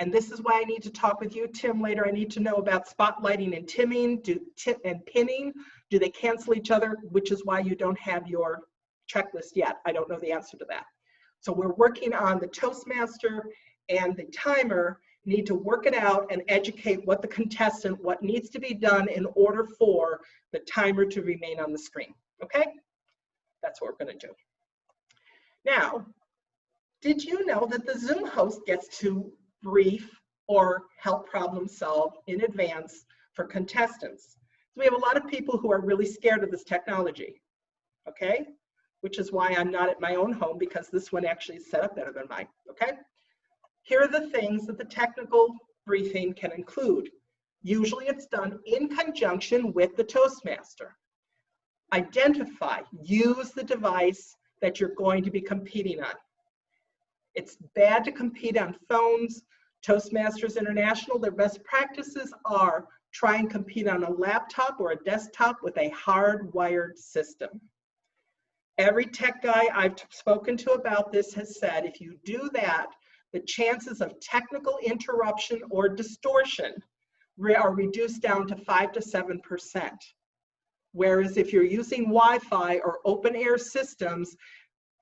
Speaker 1: And this is why I need to talk with you, Tim, later. I need to know about spotlighting and pinning. Do they cancel each other? Which is why you don't have your checklist yet. I don't know the answer to that. So we're working on the Toastmaster and the timer need to work it out and educate what the contestant, what needs to be done in order for the timer to remain on the screen. Okay? That's what we're going to do. Now, did you know that the Zoom host gets to brief or help problem solve in advance for contestants? So we have a lot of people who are really scared of this technology, okay? Which is why I'm not at my own home, because this one actually is set up better than mine, okay? Here are the things that the technical briefing can include. Usually it's done in conjunction with the Toastmaster. Identify, use the device that you're going to be competing on. It's bad to compete on phones. Toastmasters International, their best practices are try and compete on a laptop or a desktop with a hardwired system. Every tech guy I've spoken to about this has said if you do that, the chances of technical interruption or distortion are reduced down to 5 to 7%. Whereas if you're using Wi-Fi or open air systems,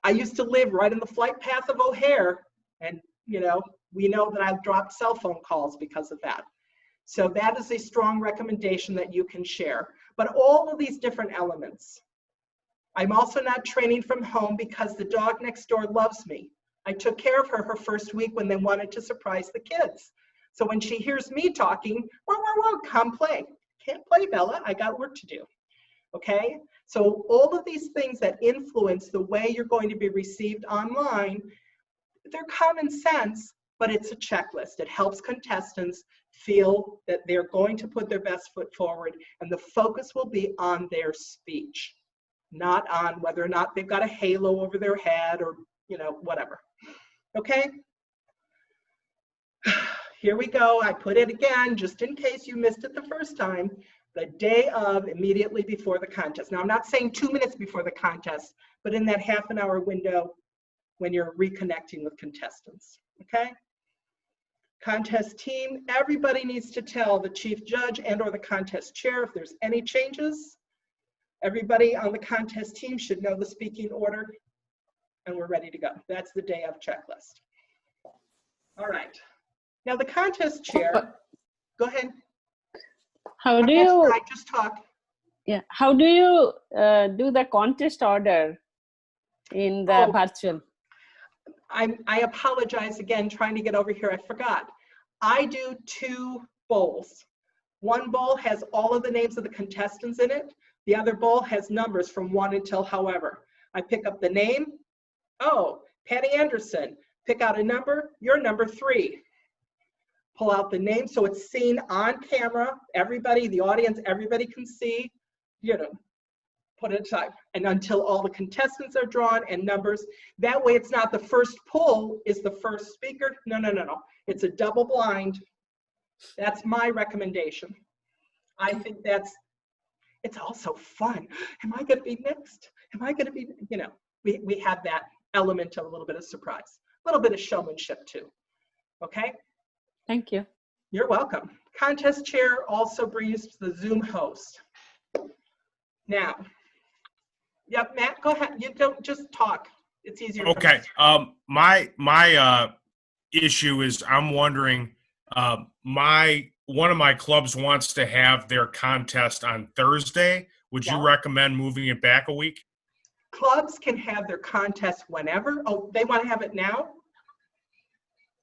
Speaker 1: I used to live right in the flight path of O'Hare, and you know, we know that I've dropped cell phone calls because of that. So that is a strong recommendation that you can share. But all of these different elements. I'm also not training from home because the dog next door loves me. I took care of her her first week when they wanted to surprise the kids. So when she hears me talking, whoa, whoa, whoa, come play. Can't play, Bella, I got work to do. Okay? So all of these things that influence the way you're going to be received online, they're common sense, but it's a checklist. It helps contestants feel that they're going to put their best foot forward, and the focus will be on their speech, not on whether or not they've got a halo over their head or, you know, whatever. Okay? Here we go. I put it again, just in case you missed it the first time, the day of, immediately before the contest. Now, I'm not saying 2 minutes before the contest, but in that half an hour window when you're reconnecting with contestants, okay? Contest team, everybody needs to tell the chief judge and or the contest chair if there's any changes. Everybody on the contest team should know the speaking order, and we're ready to go. That's the day of checklist. All right. Now the contest chair, go ahead.
Speaker 3: How do
Speaker 1: That's
Speaker 3: you,
Speaker 1: right, just talk.
Speaker 3: yeah, how do you do the contest order in the
Speaker 1: Oh.
Speaker 3: virtual?
Speaker 1: I apologize again, trying to get over here, I forgot. I do 2 bowls. One bowl has all of the names of the contestants in it. The other bowl has numbers from 1 until however. I pick up the name. Oh, Patty Anderson. Pick out a number. You're number 3. Pull out the name so it's seen on camera. Everybody, the audience, everybody can see. You know, put it aside. And until all the contestants are drawn and numbers. That way it's not the first pull is the first speaker. No, no, no, no. It's a double blind. That's my recommendation. I think it's also fun. Am I going to be next? Am I going to be, you know, we have that element of a little bit of surprise, a little bit of showmanship too. Okay?
Speaker 3: Thank you.
Speaker 1: You're welcome. Contest chair also brings the Zoom host. Now, yep, Matt, go ahead. You don't just talk. It's easier. for
Speaker 2: Okay.
Speaker 1: us.
Speaker 2: My issue is I'm wondering, one of my clubs wants to have their contest on Thursday. Would
Speaker 1: Yeah.
Speaker 2: you recommend moving it back a week?
Speaker 1: Clubs can have their contest whenever. Oh, they want to have it now?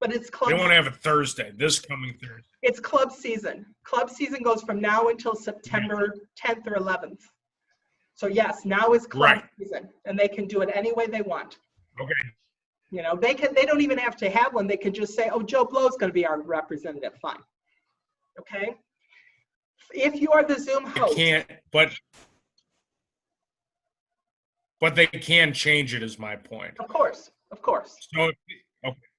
Speaker 1: But it's club.
Speaker 2: They want to have it Thursday, this coming Thursday.
Speaker 1: It's club season. Club season goes from now until September 10th or 11th. So yes, now is club
Speaker 2: Right.
Speaker 1: season, and they can do it any way they want.
Speaker 2: Okay.
Speaker 1: You know, they don't even have to have one. They can just say, oh, Joe Blow's going to be our representative. Fine. Okay. If you are the Zoom
Speaker 2: They
Speaker 1: host,
Speaker 2: can't, but they can change it is my point.
Speaker 1: of course,
Speaker 2: So,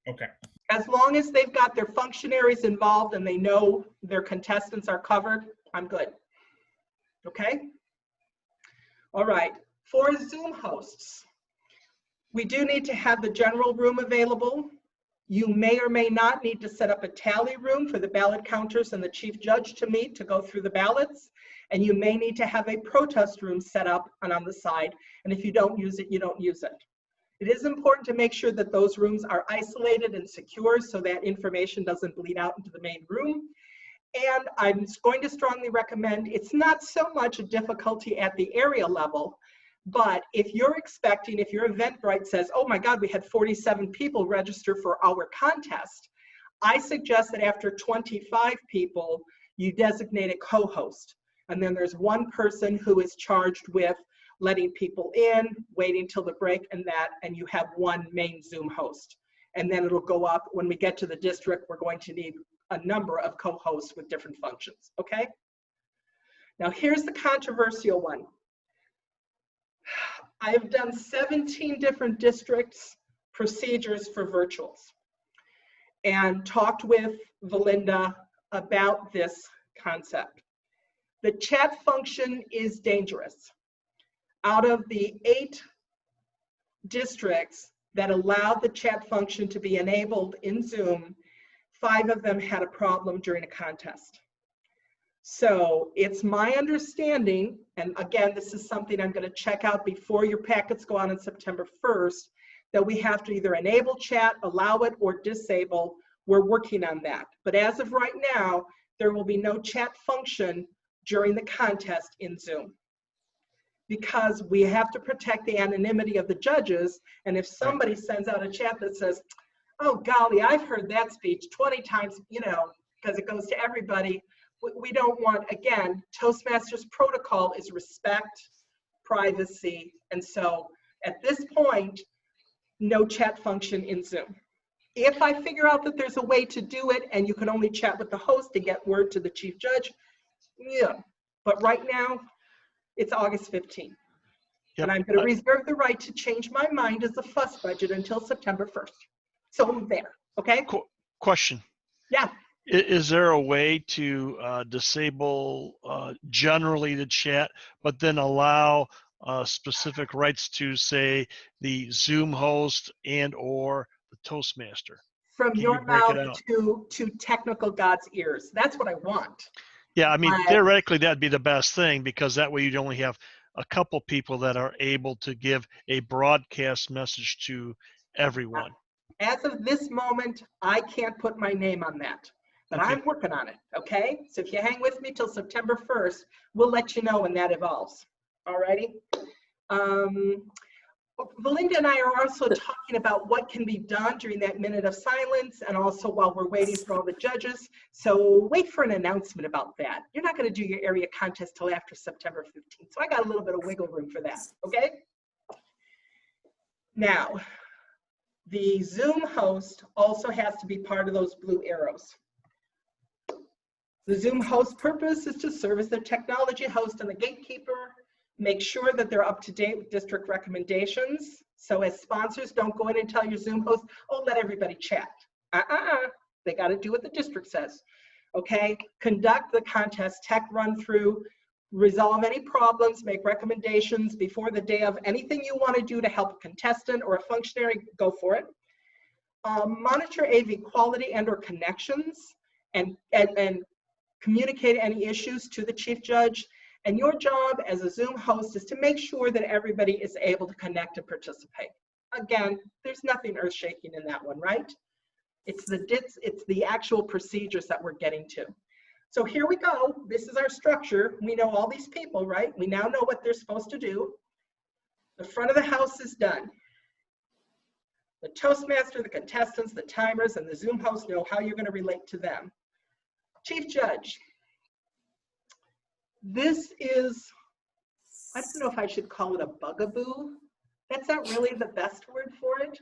Speaker 2: okay.
Speaker 1: as long as they've got their functionaries involved and they know their contestants are covered, I'm good. Okay? All right. For Zoom hosts, we do need to have the general room available. You may or may not need to set up a tally room for the ballot counters and the chief judge to meet to go through the ballots. And you may need to have a protest room set up and on the side. And if you don't use it, you don't use it. It is important to make sure that those rooms are isolated and secure so that information doesn't bleed out into the main room. And I'm going to strongly recommend, it's not so much a difficulty at the area level, but if you're expecting, if your Eventbrite says, oh my God, we had 47 people register for our contest, I suggest that after 25 people, you designate a co-host. And then there's one person who is charged with letting people in, waiting till the break and you have one main Zoom host. And then it'll go up. When we get to the district, we're going to need a number of co-hosts with different functions, okay? Now here's the controversial one. I have done 17 different districts procedures for virtuals and talked with Valinda about this concept. The chat function is dangerous. Out of the 8 districts that allowed the chat function to be enabled in Zoom, 5 of them had a problem during a contest. So it's my understanding, and again, this is something I'm going to check out before your packets go out on September 1st, that we have to either enable chat, allow it, or disable. We're working on that. But as of right now, there will be no chat function during the contest in Zoom, because we have to protect the anonymity of the judges. And if somebody sends out a chat that says, oh golly, I've heard that speech 20 times, you know, because it goes to everybody, we don't want, again, Toastmasters protocol is respect, privacy, and so at this point, no chat function in Zoom. If I figure out that there's a way to do it and you can only chat with the host and get word to the chief judge, yeah. But right now, it's August 15th.
Speaker 5: Yep.
Speaker 1: And I'm going to reserve the right to change my mind as a fuss budget until September 1st. So I'm there, okay?
Speaker 5: Question.
Speaker 1: Yeah.
Speaker 5: Is there a way to disable generally the chat, but then allow specific rights to, say, the Zoom host and or the Toastmaster?
Speaker 1: From
Speaker 5: Can you
Speaker 1: your
Speaker 5: break it
Speaker 1: mouth
Speaker 5: out?
Speaker 1: to technical God's ears. That's what I want.
Speaker 5: Yeah, I mean,
Speaker 1: But-
Speaker 5: theoretically, that'd be the best thing, because that way you'd only have a couple people that are able to give a broadcast message to everyone.
Speaker 1: As of this moment, I can't put my name on that, but
Speaker 5: Okay.
Speaker 1: I'm working on it, okay? So if you hang with me till September 1st, we'll let you know when that evolves, all righty? Belinda and I are also talking about what can be done during that minute of silence and also while we're waiting for all the judges. So wait for an announcement about that. You're not going to do your area contest till after September 15th. So I got a little bit of wiggle room for that, okay? Now, the Zoom host also has to be part of those blue arrows. The Zoom host purpose is to serve as the technology host and the gatekeeper, make sure that they're up to date with district recommendations. So as sponsors, don't go in and tell your Zoom host, oh, let everybody chat. They got to do what the district says. Okay, conduct the contest tech run through, resolve any problems, make recommendations before the day of anything you want to do to help a contestant or a functionary, go for it. Monitor AV quality and or connections and communicate any issues to the chief judge. And your job as a Zoom host is to make sure that everybody is able to connect and participate. Again, there's nothing earth-shaking in that one, right? It's the actual procedures that we're getting to. So here we go. This is our structure. We know all these people, right? We now know what they're supposed to do. The front of the house is done. The Toastmaster, the contestants, the timers, and the Zoom host know how you're going to relate to them. Chief Judge. This is, I don't know if I should call it a bugaboo. That's not really the best word for it.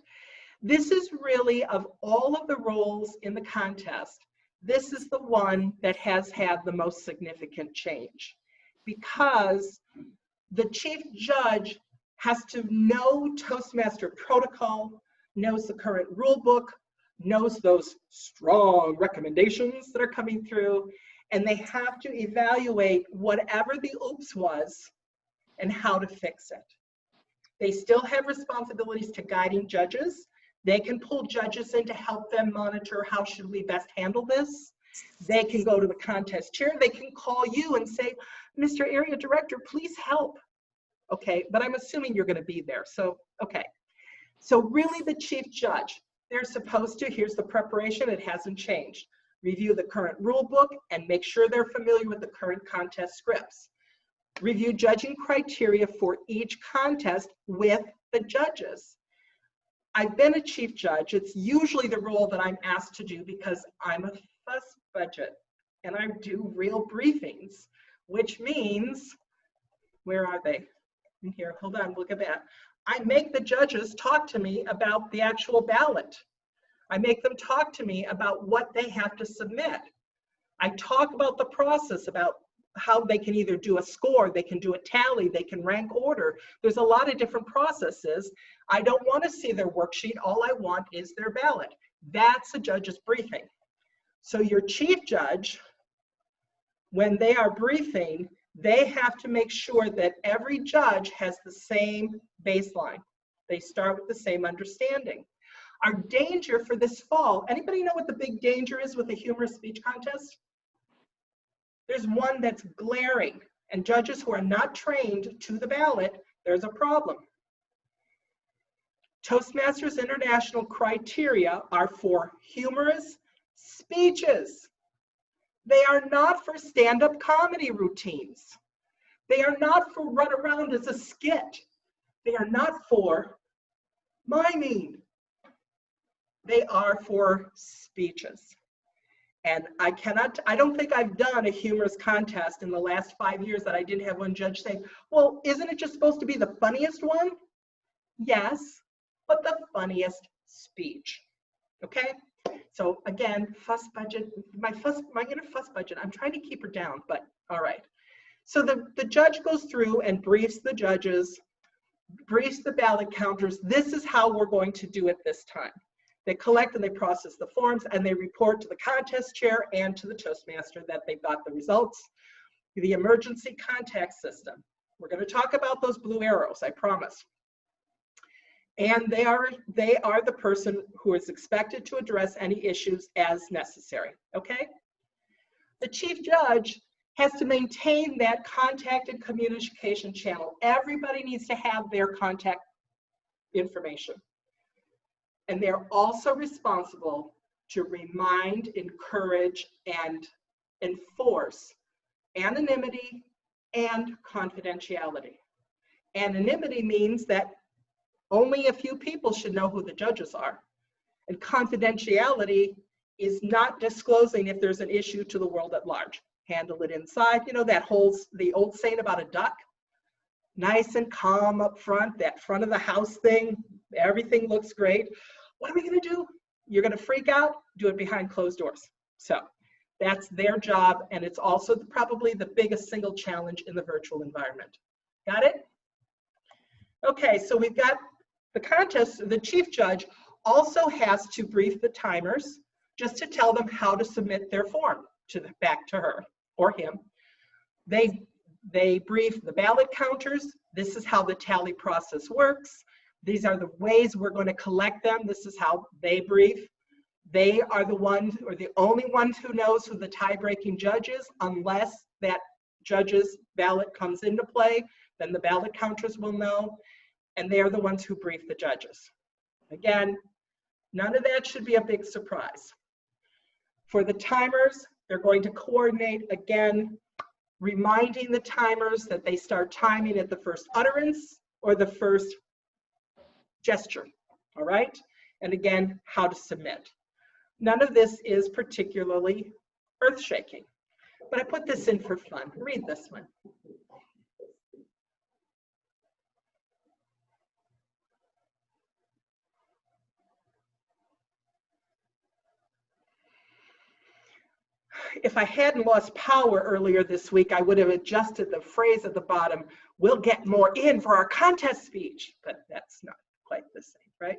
Speaker 1: This is really, of all of the roles in the contest, this is the one that has had the most significant change, because the chief judge has to know Toastmaster protocol, knows the current rule book, knows those strong recommendations that are coming through, and they have to evaluate whatever the oops was and how to fix it. They still have responsibilities to guiding judges. They can pull judges in to help them monitor how should we best handle this. They can go to the contest chair. They can call you and say, Mr. Area Director, please help. Okay, but I'm assuming you're going to be there. So, okay. So really the chief judge, they're supposed to, here's the preparation, it hasn't changed. Review the current rule book and make sure they're familiar with the current contest scripts. Review judging criteria for each contest with the judges. I've been a chief judge. It's usually the role that I'm asked to do because I'm a fuss budget and I do real briefings, which means, where are they? In here, hold on, look at that. I make the judges talk to me about the actual ballot. I make them talk to me about what they have to submit. I talk about the process, about how they can either do a score, they can do a tally, they can rank order. There's a lot of different processes. I don't want to see their worksheet. All I want is their ballot. That's a judge's briefing. So your chief judge, when they are briefing, they have to make sure that every judge has the same baseline. They start with the same understanding. Our danger for this fall, anybody know what the big danger is with a humorous speech contest? There's one that's glaring, and judges who are not trained to the ballot, there's a problem. Toastmasters International criteria are for humorous speeches. They are not for stand-up comedy routines. They are not for run around as a skit. They are not for miming. They are for speeches. And I don't think I've done a humorous contest in the last 5 years that I didn't have one judge say, well, isn't it just supposed to be the funniest one? Yes, but the funniest speech, okay? So again, fuss budget, my inner fuss budget, I'm trying to keep her down, but all right. So the judge goes through and briefs the judges, briefs the ballot counters. This is how we're going to do it this time. They collect and they process the forms and they report to the contest chair and to the Toastmaster that they've got the results. The emergency contact system. We're going to talk about those blue arrows, I promise. And they are the person who is expected to address any issues as necessary, okay? The chief judge has to maintain that contact and communication channel. Everybody needs to have their contact information. And they're also responsible to remind, encourage, and enforce anonymity and confidentiality. Anonymity means that only a few people should know who the judges are. And confidentiality is not disclosing if there's an issue to the world at large. Handle it inside. You know that the old saying about a duck? Nice and calm up front, that front of the house thing, everything looks great. What are we gonna do? You're gonna freak out? Do it behind closed doors. So that's their job, and it's also probably the biggest single challenge in the virtual environment. Got it? Okay, so we've got the contest. The chief judge also has to brief the timers just to tell them how to submit their form back to her or him. They brief the ballot counters. This is how the tally process works. These are the ways we're going to collect them. This is how they brief. They are the ones, or the only ones, who knows who the tie-breaking judge is, unless that judge's ballot comes into play. Then the ballot counters will know, and they are the ones who brief the judges. Again, none of that should be a big surprise. For the timers, they're going to coordinate, again, reminding the timers that they start timing at the first utterance or the first gesture, all right? And again, how to submit. None of this is particularly earth-shaking, but I put this in for fun. Read this one. If I hadn't lost power earlier this week, I would have adjusted the phrase at the bottom, "We'll get more in for our contest speech," but that's not quite the same, right?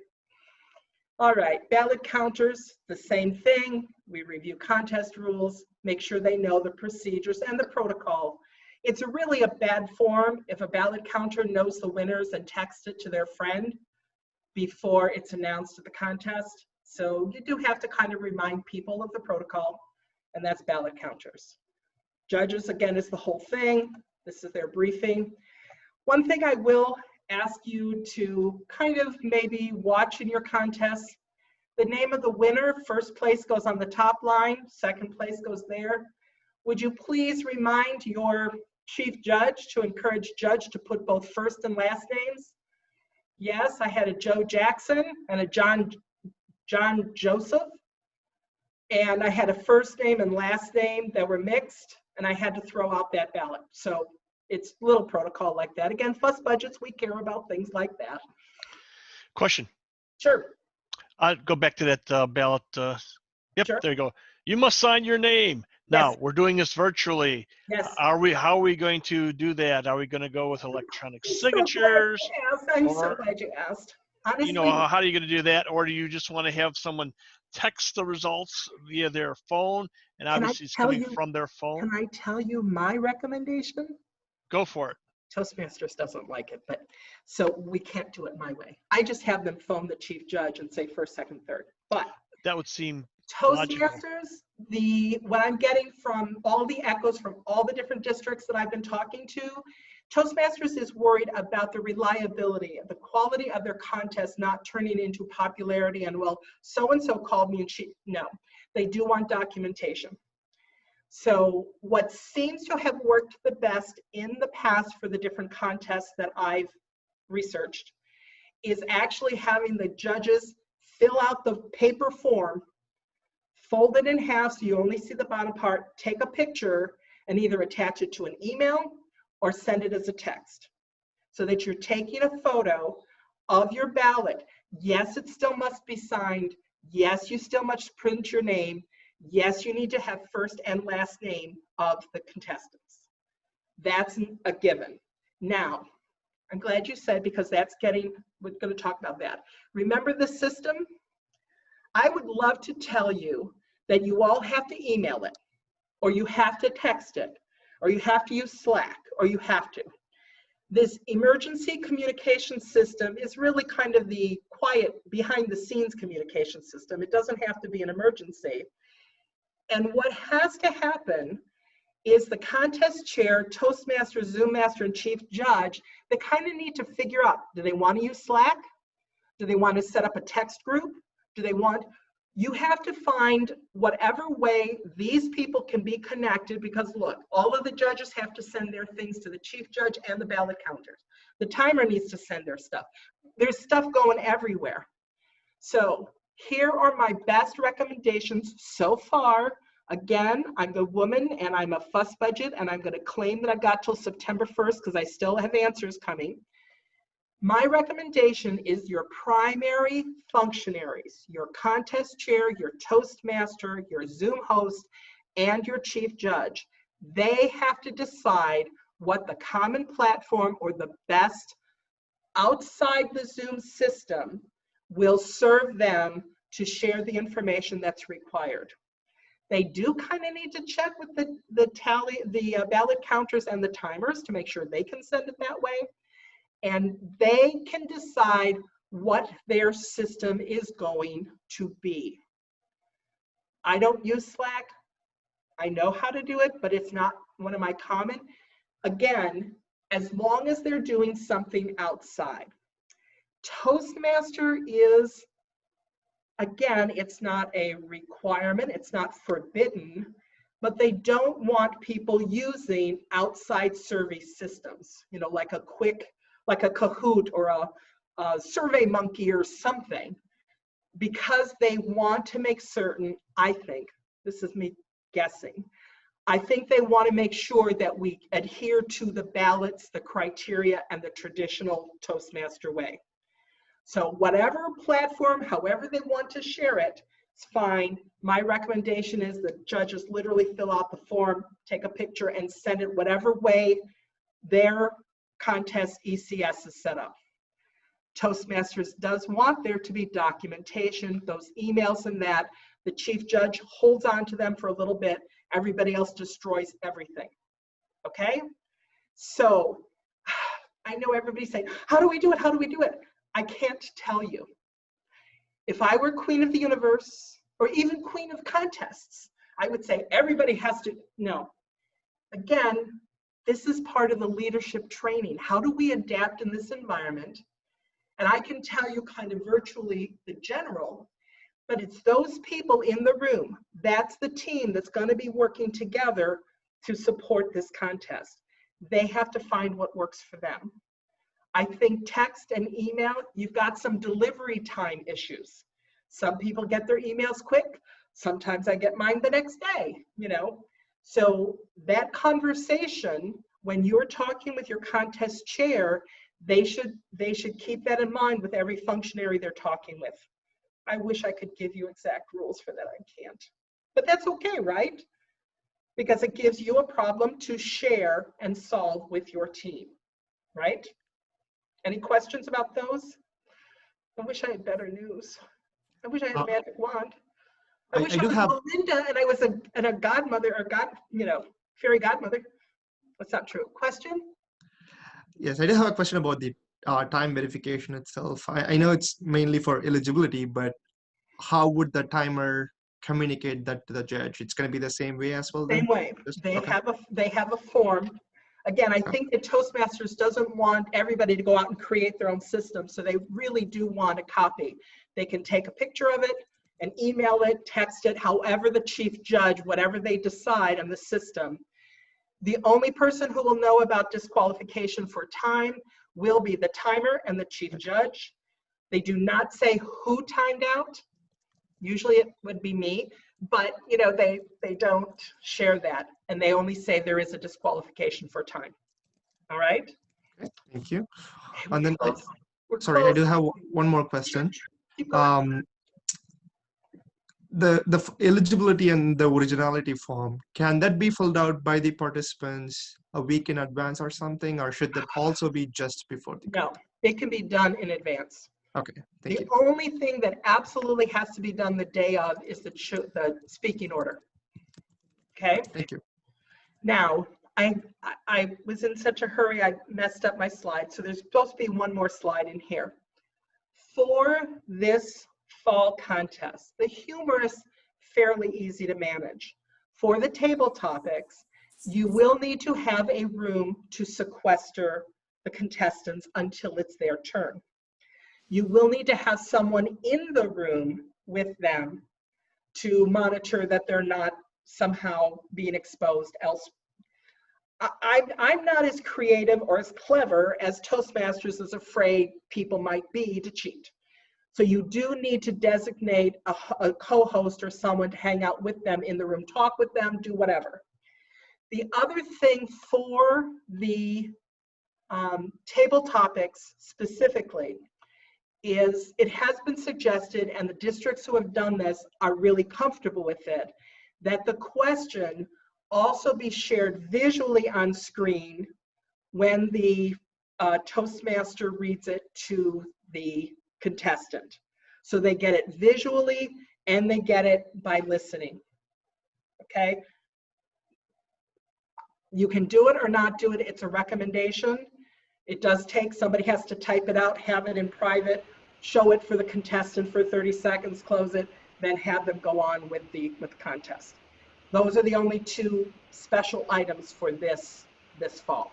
Speaker 1: All right, ballot counters, the same thing. We review contest rules, make sure they know the procedures and the protocol. It's really a bad form if a ballot counter knows the winners and texts it to their friend before it's announced at the contest. So you do have to kind of remind people of the protocol, and that's ballot counters. Judges, again, is the whole thing. This is their briefing. One thing I will ask you to kind of maybe watch in your contest, the name of the winner, first place goes on the top line, second place goes there. Would you please remind your chief judge to encourage judge to put both first and last names? Yes, I had a Joe Jackson and a John Joseph, and I had a first name and last name that were mixed, and I had to throw out that ballot. So it's a little protocol like that. Again, fuss budgets, we care about things like that.
Speaker 5: Question.
Speaker 1: Sure.
Speaker 5: I'll go back to that ballot. Yep,
Speaker 1: Sure.
Speaker 5: there you go. You must sign your name. Now,
Speaker 1: Yes.
Speaker 5: we're doing this virtually.
Speaker 1: Yes.
Speaker 5: How are we going to do that? Are we going to go with electronic
Speaker 1: I'm so glad you
Speaker 5: signatures?
Speaker 1: asked. I'm so
Speaker 5: or-
Speaker 1: glad you asked. Honestly,
Speaker 5: You know, how are you going to do that? Or do you just want to have someone text the results via their phone? And
Speaker 1: Can I
Speaker 5: obviously it's
Speaker 1: tell
Speaker 5: coming
Speaker 1: you-
Speaker 5: from their phone.
Speaker 1: can I tell you my recommendation?
Speaker 5: Go for it.
Speaker 1: Toastmasters doesn't like it, but so we can't do it my way. I just have them phone the chief judge and say first, second, third. But
Speaker 5: That would seem logical.
Speaker 1: Toastmasters, what I'm getting from all the echoes from all the different districts that I've been talking to, Toastmasters is worried about the reliability, the quality of their contest not turning into popularity and, well, so-and-so called me and no, they do want documentation. So what seems to have worked the best in the past for the different contests that I've researched is actually having the judges fill out the paper form, fold it in half so you only see the bottom part, take a picture, and either attach it to an email or send it as a text so that you're taking a photo of your ballot. Yes, it still must be signed. Yes, you still must print your name. Yes, you need to have first and last name of the contestants. That's a given. Now, I'm glad you said, because we're going to talk about that. Remember the system? I would love to tell you that you all have to email it, or you have to text it, or you have to use Slack, or you have to. This emergency communication system is really kind of the quiet, behind the scenes communication system. It doesn't have to be an emergency. And what has to happen is the contest chair, Toastmaster, Zoom master, and chief judge, they kind of need to figure out, do they want to use Slack? Do they want to set up a text group? Do they want, you have to find whatever way these people can be connected, because look, all of the judges have to send their things to the chief judge and the ballot counters. The timer needs to send their stuff. There's stuff going everywhere. So here are my best recommendations so far. Again, I'm the woman and I'm a fuss budget, and I'm going to claim that I've got till September 1st because I still have answers coming. My recommendation is your primary functionaries, your contest chair, your Toastmaster, your Zoom host, and your chief judge. They have to decide what the common platform or the best outside the Zoom system will serve them to share the information that's required. They do kind of need to check with the ballot counters and the timers to make sure they can send it that way. And they can decide what their system is going to be. I don't use Slack. I know how to do it, but it's not one of my common. Again, as long as they're doing something outside. Toastmaster is, again, it's not a requirement, it's not forbidden, but they don't want people using outside survey systems, you know, like a Kahoot or a Survey Monkey or something, because they want to make certain, I think, this is me guessing, I think they want to make sure that we adhere to the ballots, the criteria, and the traditional Toastmaster way. So whatever platform, however they want to share it, it's fine. My recommendation is that judges literally fill out the form, take a picture, and send it whatever way their contest ECS is set up. Toastmasters does want there to be documentation, those emails and that. The chief judge holds on to them for a little bit. Everybody else destroys everything. Okay? So I know everybody's saying, how do we do it? How do we do it? I can't tell you. If I were queen of the universe or even queen of contests, I would say everybody has to know. Again, this is part of the leadership training. How do we adapt in this environment? And I can tell you kind of virtually the general, but it's those people in the room. That's the team that's going to be working together to support this contest. They have to find what works for them. I think text and email, you've got some delivery time issues. Some people get their emails quick. Sometimes I get mine the next day, you know. So that conversation, when you're talking with your contest chair, they should keep that in mind with every functionary they're talking with. I wish I could give you exact rules for that. I can't. But that's okay, right? Because it gives you a problem to share and solve with your team, right? Any questions about those? I wish I had better news. I wish I had a magic wand. I wish I was Melinda and I was a godmother or fairy godmother. That's not true. Question?
Speaker 6: Yes, I do have a question about the time verification itself. I know it's mainly for eligibility, but how would the timer communicate that to the judge? It's going to be the same way as well?
Speaker 1: Same way. They have a form. Again, I think that Toastmasters doesn't want everybody to go out and create their own system, so they really do want a copy. They can take a picture of it and email it, text it, however the chief judge, whatever they decide on the system. The only person who will know about disqualification for time will be the timer and the chief judge. They do not say who timed out. Usually it would be me, but you know, they don't share that, and they only say there is a disqualification for time. All right?
Speaker 6: Thank you. And then, sorry, I do have one more question. The eligibility and the originality form, can that be filled out by the participants a week in advance or something, or should that also be just before the
Speaker 1: No, it can be done in advance.
Speaker 6: Okay, thank you.
Speaker 1: The only thing that absolutely has to be done the day of is the speaking order. Okay?
Speaker 6: Thank you.
Speaker 1: Now, I was in such a hurry, I messed up my slide. So there's supposed to be one more slide in here. For this fall contest, the humor is fairly easy to manage. For the table topics, you will need to have a room to sequester the contestants until it's their turn. You will need to have someone in the room with them to monitor that they're not somehow being exposed else. I'm not as creative or as clever as Toastmasters is afraid people might be to cheat. So you do need to designate a co-host or someone to hang out with them in the room, talk with them, do whatever. The other thing for the table topics specifically is it has been suggested, and the districts who have done this are really comfortable with it, that the question also be shared visually on screen when the Toastmaster reads it to the contestant. So they get it visually and they get it by listening, okay? You can do it or not do it, it's a recommendation. It does take, somebody has to type it out, have it in private, show it for the contestant for 30 seconds, close it, then have them go on with the contest. Those are the only two special items for this fall.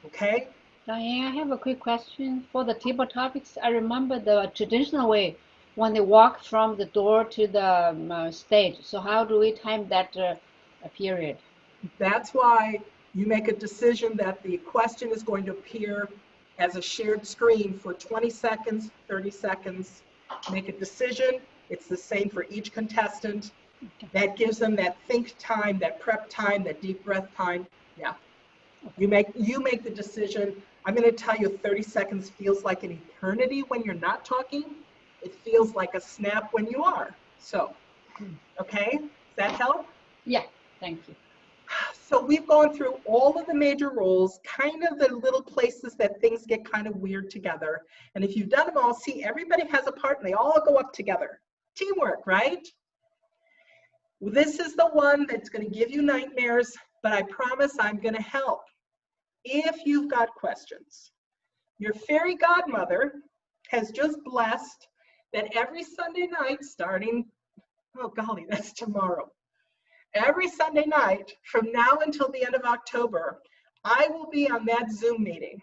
Speaker 1: Okay?
Speaker 7: Diane, I have a quick question. For the table topics, I remember the traditional way when they walk from the door to the stage. So how do we time that period?
Speaker 1: That's why you make a decision that the question is going to appear as a shared screen for 20 seconds, 30 seconds. Make a decision. It's the same for each contestant. That gives them that think time, that prep time, that deep breath time. Yeah. You make the decision. I'm going to tell you 30 seconds feels like an eternity when you're not talking. It feels like a snap when you are. So, okay, does that help?
Speaker 7: Yeah, thank you.
Speaker 1: So we've gone through all of the major roles, kind of the little places that things get kind of weird together. And if you've done them all, see, everybody has a part and they all go up together. Teamwork, right? This is the one that's going to give you nightmares, but I promise I'm going to help. If you've got questions, your fairy godmother has just blessed that every Sunday night starting, oh golly, that's tomorrow. Every Sunday night from now until the end of October, I will be on that Zoom meeting.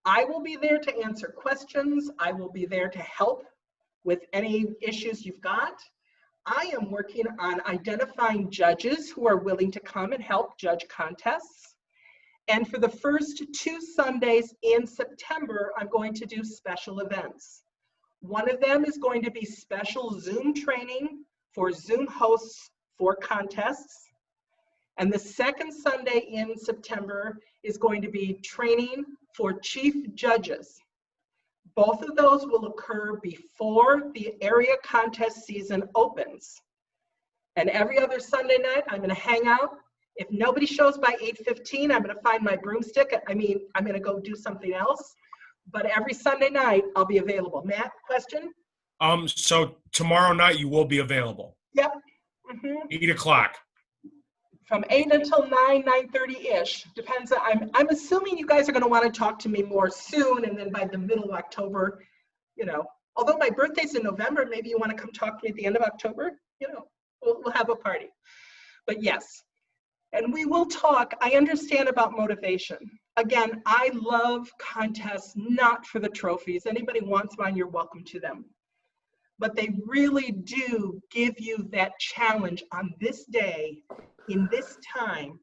Speaker 1: I will be there to answer questions. I will be there to help with any issues you've got. I am working on identifying judges who are willing to come and help judge contests. And for the first 2 Sundays in September, I'm going to do special events. One of them is going to be special Zoom training for Zoom hosts for contests. And the second Sunday in September is going to be training for chief judges. Both of those will occur before the area contest season opens. And every other Sunday night, I'm going to hang out. If nobody shows by 8:15, I'm going to find my broomstick. I'm going to go do something else. But every Sunday night, I'll be available. Matt, question?
Speaker 2: So tomorrow night you will be available.
Speaker 1: Yep.
Speaker 2: 8 o'clock.
Speaker 1: From 8 until 9, 9:30-ish. Depends. I'm assuming you guys are going to want to talk to me more soon, and then by the middle of October, you know, although my birthday's in November, maybe you want to come talk to me at the end of October, you know, we'll have a party. But yes, and we will talk. I understand about motivation. Again, I love contests, not for the trophies. Anybody wants mine, you're welcome to them. But they really do give you that challenge on this day, in this time,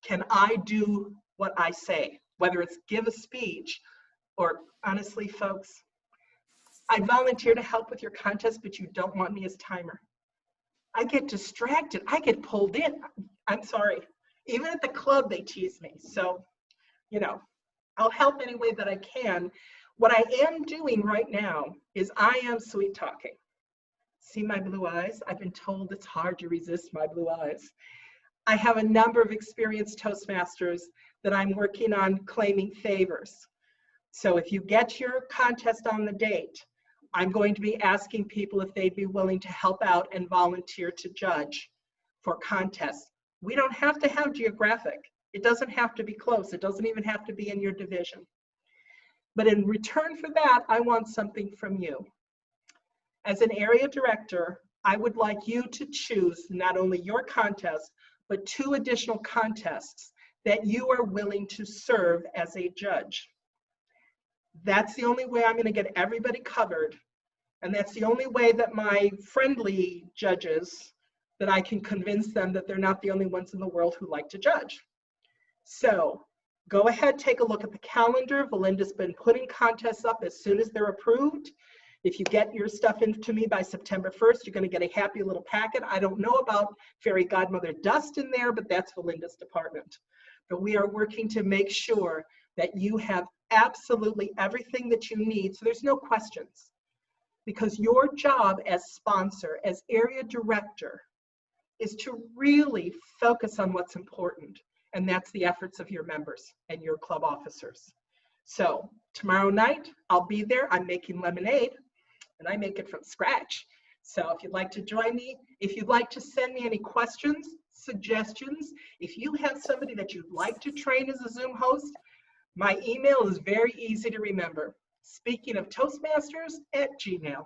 Speaker 1: can I do what I say? Whether it's give a speech or honestly, folks, I volunteer to help with your contest, but you don't want me as timer. I get distracted. I get pulled in. I'm sorry. Even at the club, they tease me. So, you know, I'll help any way that I can. What I am doing right now is I am sweet talking. See my blue eyes? I've been told it's hard to resist my blue eyes. I have a number of experienced Toastmasters that I'm working on claiming favors. So if you get your contest on the date, I'm going to be asking people if they'd be willing to help out and volunteer to judge for contests. We don't have to have geographic. It doesn't have to be close. It doesn't even have to be in your division. But in return for that, I want something from you. As an area director, I would like you to choose not only your contest, but 2 additional contests that you are willing to serve as a judge. That's the only way I'm going to get everybody covered. And that's the only way that my friendly judges, that I can convince them that they're not the only ones in the world who like to judge. So go ahead, take a look at the calendar. Valinda's been putting contests up as soon as they're approved. If you get your stuff into me by September 1st, you're going to get a happy little packet. I don't know about fairy godmother dust in there, but that's Valinda's department. But we are working to make sure that you have absolutely everything that you need, so there's no questions. Because your job as sponsor, as area director, is to really focus on what's important, and that's the efforts of your members and your club officers. So tomorrow night, I'll be there. I'm making lemonade, and I make it from scratch. So if you'd like to join me, if you'd like to send me any questions, suggestions, if you have somebody that you'd like to train as a Zoom host, my email is very easy to remember. Speaking of Toastmasters @gmail.com.